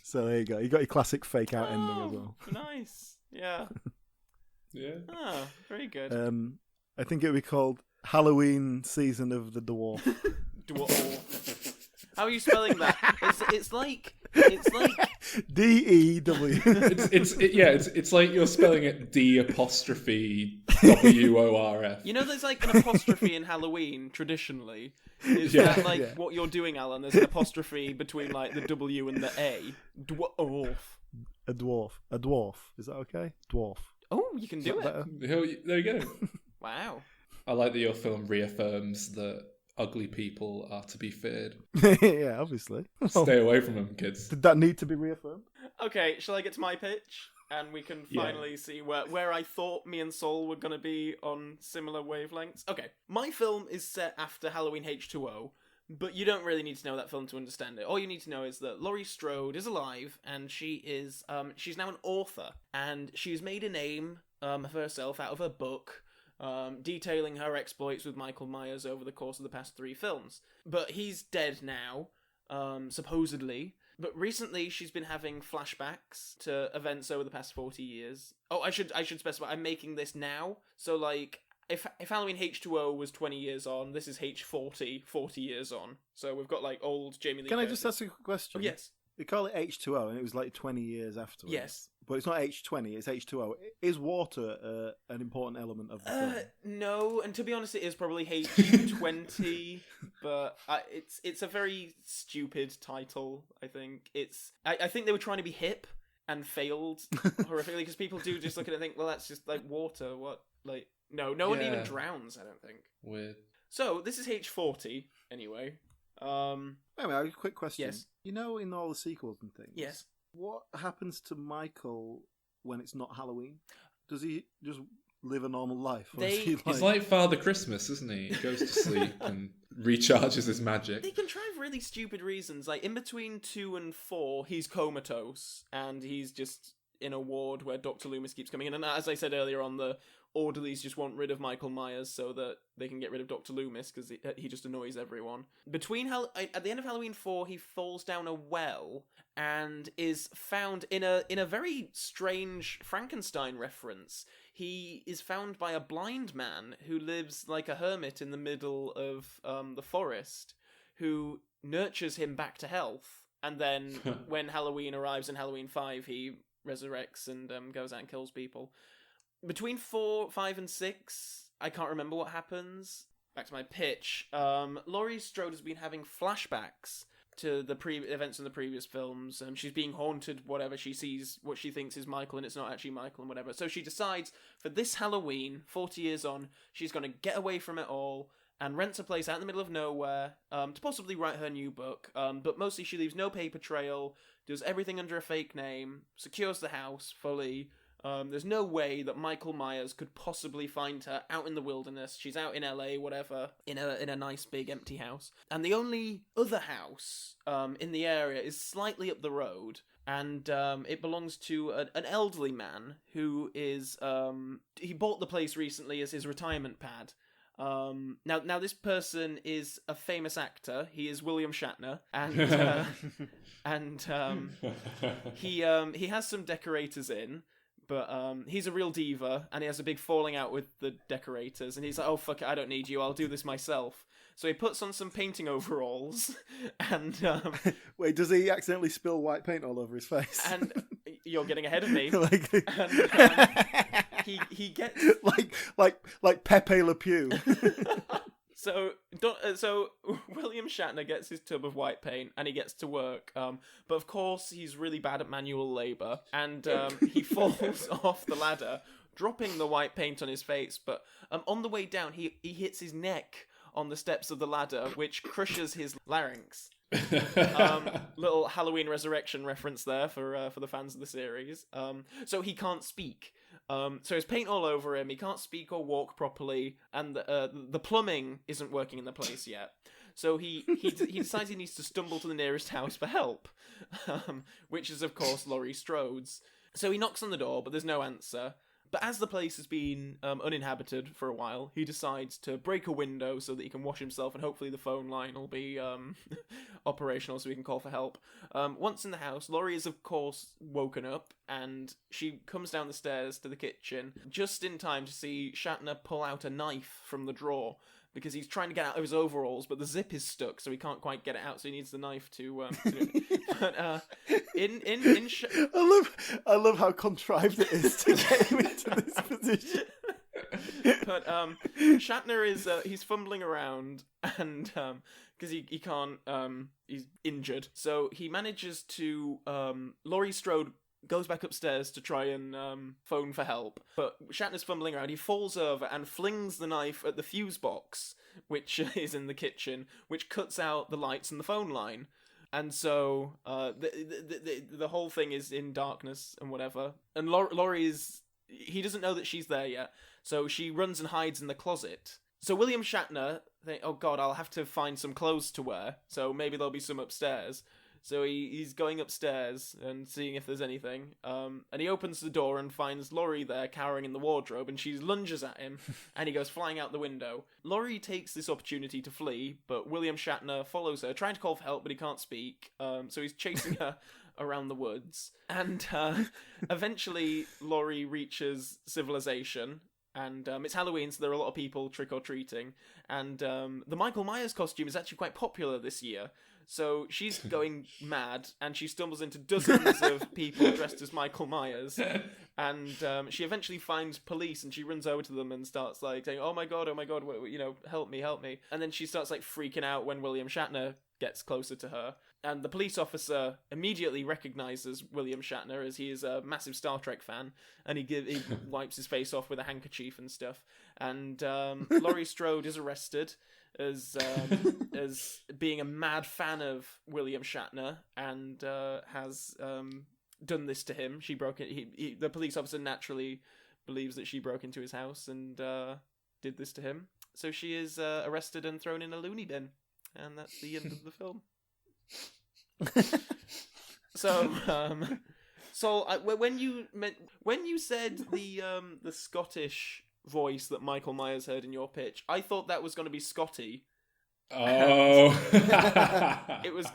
Speaker 1: So there you go. You got your classic fake out ending as well.
Speaker 2: Nice. Yeah.
Speaker 3: Yeah.
Speaker 2: Oh, very good.
Speaker 1: I think it would be called Halloween Season of the Dwarf.
Speaker 2: Dwarf. How are you spelling that? It's like
Speaker 1: D-E-W.
Speaker 3: It's like you're spelling it D''WORF.
Speaker 2: You know, there's like an apostrophe in Halloween traditionally. Is that like what you're doing, Alan? There's an apostrophe between like the W and the A. Dwarf.
Speaker 1: A dwarf. Is that okay? Dwarf.
Speaker 2: Oh, you can do it.
Speaker 3: There you go.
Speaker 2: Wow.
Speaker 3: I like that your film reaffirms that ugly people are to be feared.
Speaker 1: Yeah, obviously.
Speaker 3: Stay away from them, kids.
Speaker 1: Did that need to be reaffirmed?
Speaker 2: Okay, shall I get to my pitch? And we can finally see where I thought me and Sol were going to be on similar wavelengths. Okay, my film is set after Halloween H2O, but you don't really need to know that film to understand it. All you need to know is that Laurie Strode is alive, and she's now an author, and she's made a name of herself out of her book, detailing her exploits with Michael Myers over the course of the past 3 films. But he's dead now, supposedly. But recently, she's been having flashbacks to events over the past 40 years. Oh, I should specify, I'm making this now. So, like, if Halloween H2O was 20 years on, this is H40, 40 years on. So we've got, like, old Jamie Lee
Speaker 1: Can
Speaker 2: Curtis.
Speaker 1: I just ask a quick question?
Speaker 2: Oh, yes.
Speaker 1: They call it H2O, and it was like 20 years afterwards.
Speaker 2: Yes.
Speaker 1: But it's not H20, it's H2O. Is water an important element of the film?
Speaker 2: No, and to be honest, it is probably H20. But it's a very stupid title. I think I think they were trying to be hip and failed horrifically because people do just look at it and think, well, that's just like water. What like no one even drowns. I don't think.
Speaker 3: Weird.
Speaker 2: So this is H40 anyway.
Speaker 1: Anyway, I have a quick question.
Speaker 2: Yes.
Speaker 1: You know, in all the sequels and things,
Speaker 2: Yes.
Speaker 1: what happens to Michael when it's not Halloween? Does he just live a normal life? Or is he
Speaker 3: He's like Father Christmas, isn't he? He goes to sleep and recharges his magic.
Speaker 2: They contrive really stupid reasons. Like in between 2 and 4, he's comatose and he's just in a ward where Dr. Loomis keeps coming in. And as I said earlier on, the orderlies just want rid of Michael Myers so that they can get rid of Dr. Loomis because he just annoys everyone. At the end of Halloween 4, he falls down a well and is found in a very strange Frankenstein reference. He is found by a blind man who lives like a hermit in the middle of the forest, who nurtures him back to health. And then when Halloween arrives in Halloween 5, he resurrects and goes out and kills people. Between 4, 5, and 6, I can't remember what happens. Back to my pitch. Laurie Strode has been having flashbacks to the events in the previous films. She's being haunted, whatever. She sees what she thinks is Michael, and it's not actually Michael, and whatever. So she decides, for this Halloween, 40 years on, she's going to get away from it all and rents a place out in the middle of nowhere to possibly write her new book. But mostly she leaves no paper trail, does everything under a fake name, secures the house fully. There's no way that Michael Myers could possibly find her out in the wilderness. She's out in LA, whatever, in a nice big empty house. And the only other house in the area is slightly up the road, and it belongs to an elderly man who is he bought the place recently as his retirement pad. Now this person is a famous actor. He is William Shatner, and he has some decorators in. But he's a real diva, and he has a big falling out with the decorators, and he's like, oh, fuck it, I don't need you, I'll do this myself. So he puts on some painting overalls, and...
Speaker 1: Wait, does he accidentally spill white paint all over his face?
Speaker 2: And you're getting ahead of me. He gets...
Speaker 1: like Pepe Le Pew.
Speaker 2: So William Shatner gets his tub of white paint and he gets to work. But of course he's really bad at manual labour, and he falls off the ladder, dropping the white paint on his face. But on the way down, he hits his neck on the steps of the ladder, which crushes his larynx. Little Halloween Resurrection reference there for the fans of the series. So he can't speak. So there's paint all over him, he can't speak or walk properly, and the plumbing isn't working in the place yet. So he decides he needs to stumble to the nearest house for help, which is, of course, Laurie Strode's. So he knocks on the door, but there's no answer. But as the place has been uninhabited for a while, he decides to break a window so that he can wash himself, and hopefully the phone line will be operational so he can call for help. Once in the house, Laurie is, of course, woken up, and she comes down the stairs to the kitchen just in time to see Shatner pull out a knife from the drawer, because he's trying to get out of his overalls, but the zip is stuck, so he can't quite get it out, so he needs the knife to but
Speaker 1: I love how contrived it is to get him into this position.
Speaker 2: But Shatner is he's fumbling around, and because he can't he's injured, so he manages to Laurie Strode goes back upstairs to try and phone for help, but Shatner's fumbling around. He falls over and flings the knife at the fuse box, which is in the kitchen, which cuts out the lights and the phone line. And so the whole thing is in darkness and whatever. And Laurie he doesn't know that she's there yet, so she runs and hides in the closet. So William Shatner thinks, oh god, I'll have to find some clothes to wear, so maybe there'll be some upstairs. So he's going upstairs and seeing if there's anything. And he opens the door and finds Laurie there cowering in the wardrobe, and she lunges at him, and he goes flying out the window. Laurie takes this opportunity to flee, but William Shatner follows her, trying to call for help, but he can't speak. So he's chasing her around the woods. And eventually Laurie reaches civilization. And it's Halloween, so there are a lot of people trick-or-treating. And the Michael Myers costume is actually quite popular this year. So she's going mad, and she stumbles into dozens of people dressed as Michael Myers, and she eventually finds police, and she runs over to them and starts like saying, oh my god, help me. And then she starts like freaking out when William Shatner gets closer to her. And the police officer immediately recognizes William Shatner, as he is a massive Star Trek fan, and he wipes his face off with a handkerchief and stuff. And Laurie Strode is arrested as being a mad fan of William Shatner, and has done this to him. She broke it. The police officer naturally believes that she broke into his house and did this to him. So she is arrested and thrown in a loony bin, and that's the end of the film. So, when you said the Scottish voice that Michael Myers heard in your pitch, I thought that was going to be Scotty.
Speaker 3: Oh.
Speaker 2: It was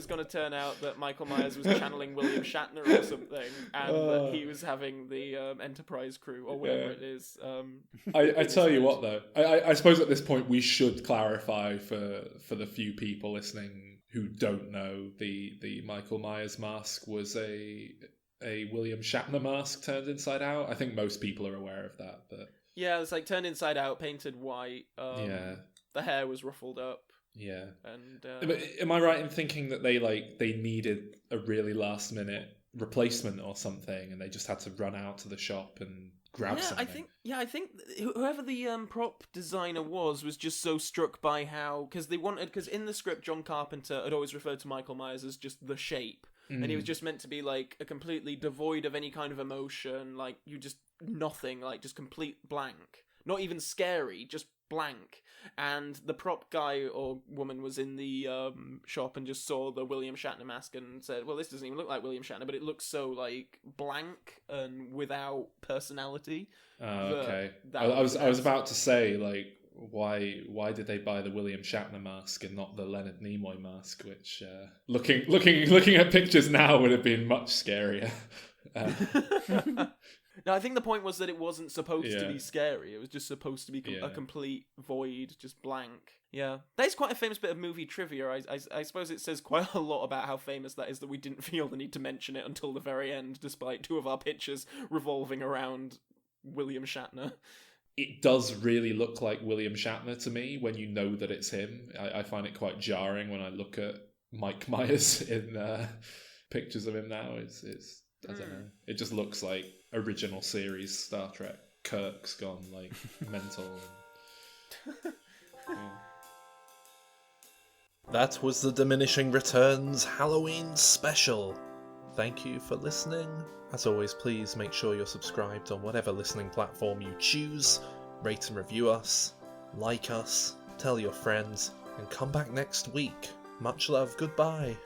Speaker 2: gonna turn out that Michael Myers was channeling William Shatner or something, and that he was having the Enterprise crew or whatever it is.
Speaker 3: I tell you what, though, I suppose at this point we should clarify for the few people listening who don't know, the Michael Myers mask was a William Shatner mask turned inside out. I think most people are aware of that, but
Speaker 2: yeah, it's like turned inside out, painted white. The hair was ruffled up.
Speaker 3: Yeah.
Speaker 2: And
Speaker 3: am I right in thinking that they needed a really last minute replacement or something, and they just had to run out to the shop and grab something?
Speaker 2: I think whoever the prop designer was just so struck by how, because in the script John Carpenter had always referred to Michael Myers as just the shape, and he was just meant to be like a completely devoid of any kind of emotion, like you just nothing, like just complete blank, not even scary, just blank. And the prop guy or woman was in the shop and just saw the William Shatner mask and said, well, this doesn't even look like William Shatner, but it looks so like blank and without personality.
Speaker 3: Okay. I was about to say, like, why did they buy the William Shatner mask and not the Leonard Nimoy mask, which looking at pictures now would have been much scarier.
Speaker 2: No, I think the point was that it wasn't supposed to be scary. It was just supposed to be a complete void, just blank. Yeah. That is quite a famous bit of movie trivia. I suppose it says quite a lot about how famous that is that we didn't feel the need to mention it until the very end, despite two of our pictures revolving around William Shatner.
Speaker 3: It does really look like William Shatner to me when you know that it's him. I find it quite jarring when I look at Mike Myers in pictures of him now. It's I don't know. It just looks like original series Star Trek. Kirk's gone like mental.
Speaker 4: That was the Diminishing Returns Halloween special. Thank you for listening. As always, please make sure you're subscribed on whatever listening platform you choose. Rate and review us, like us, tell your friends, and come back next week. Much love, goodbye.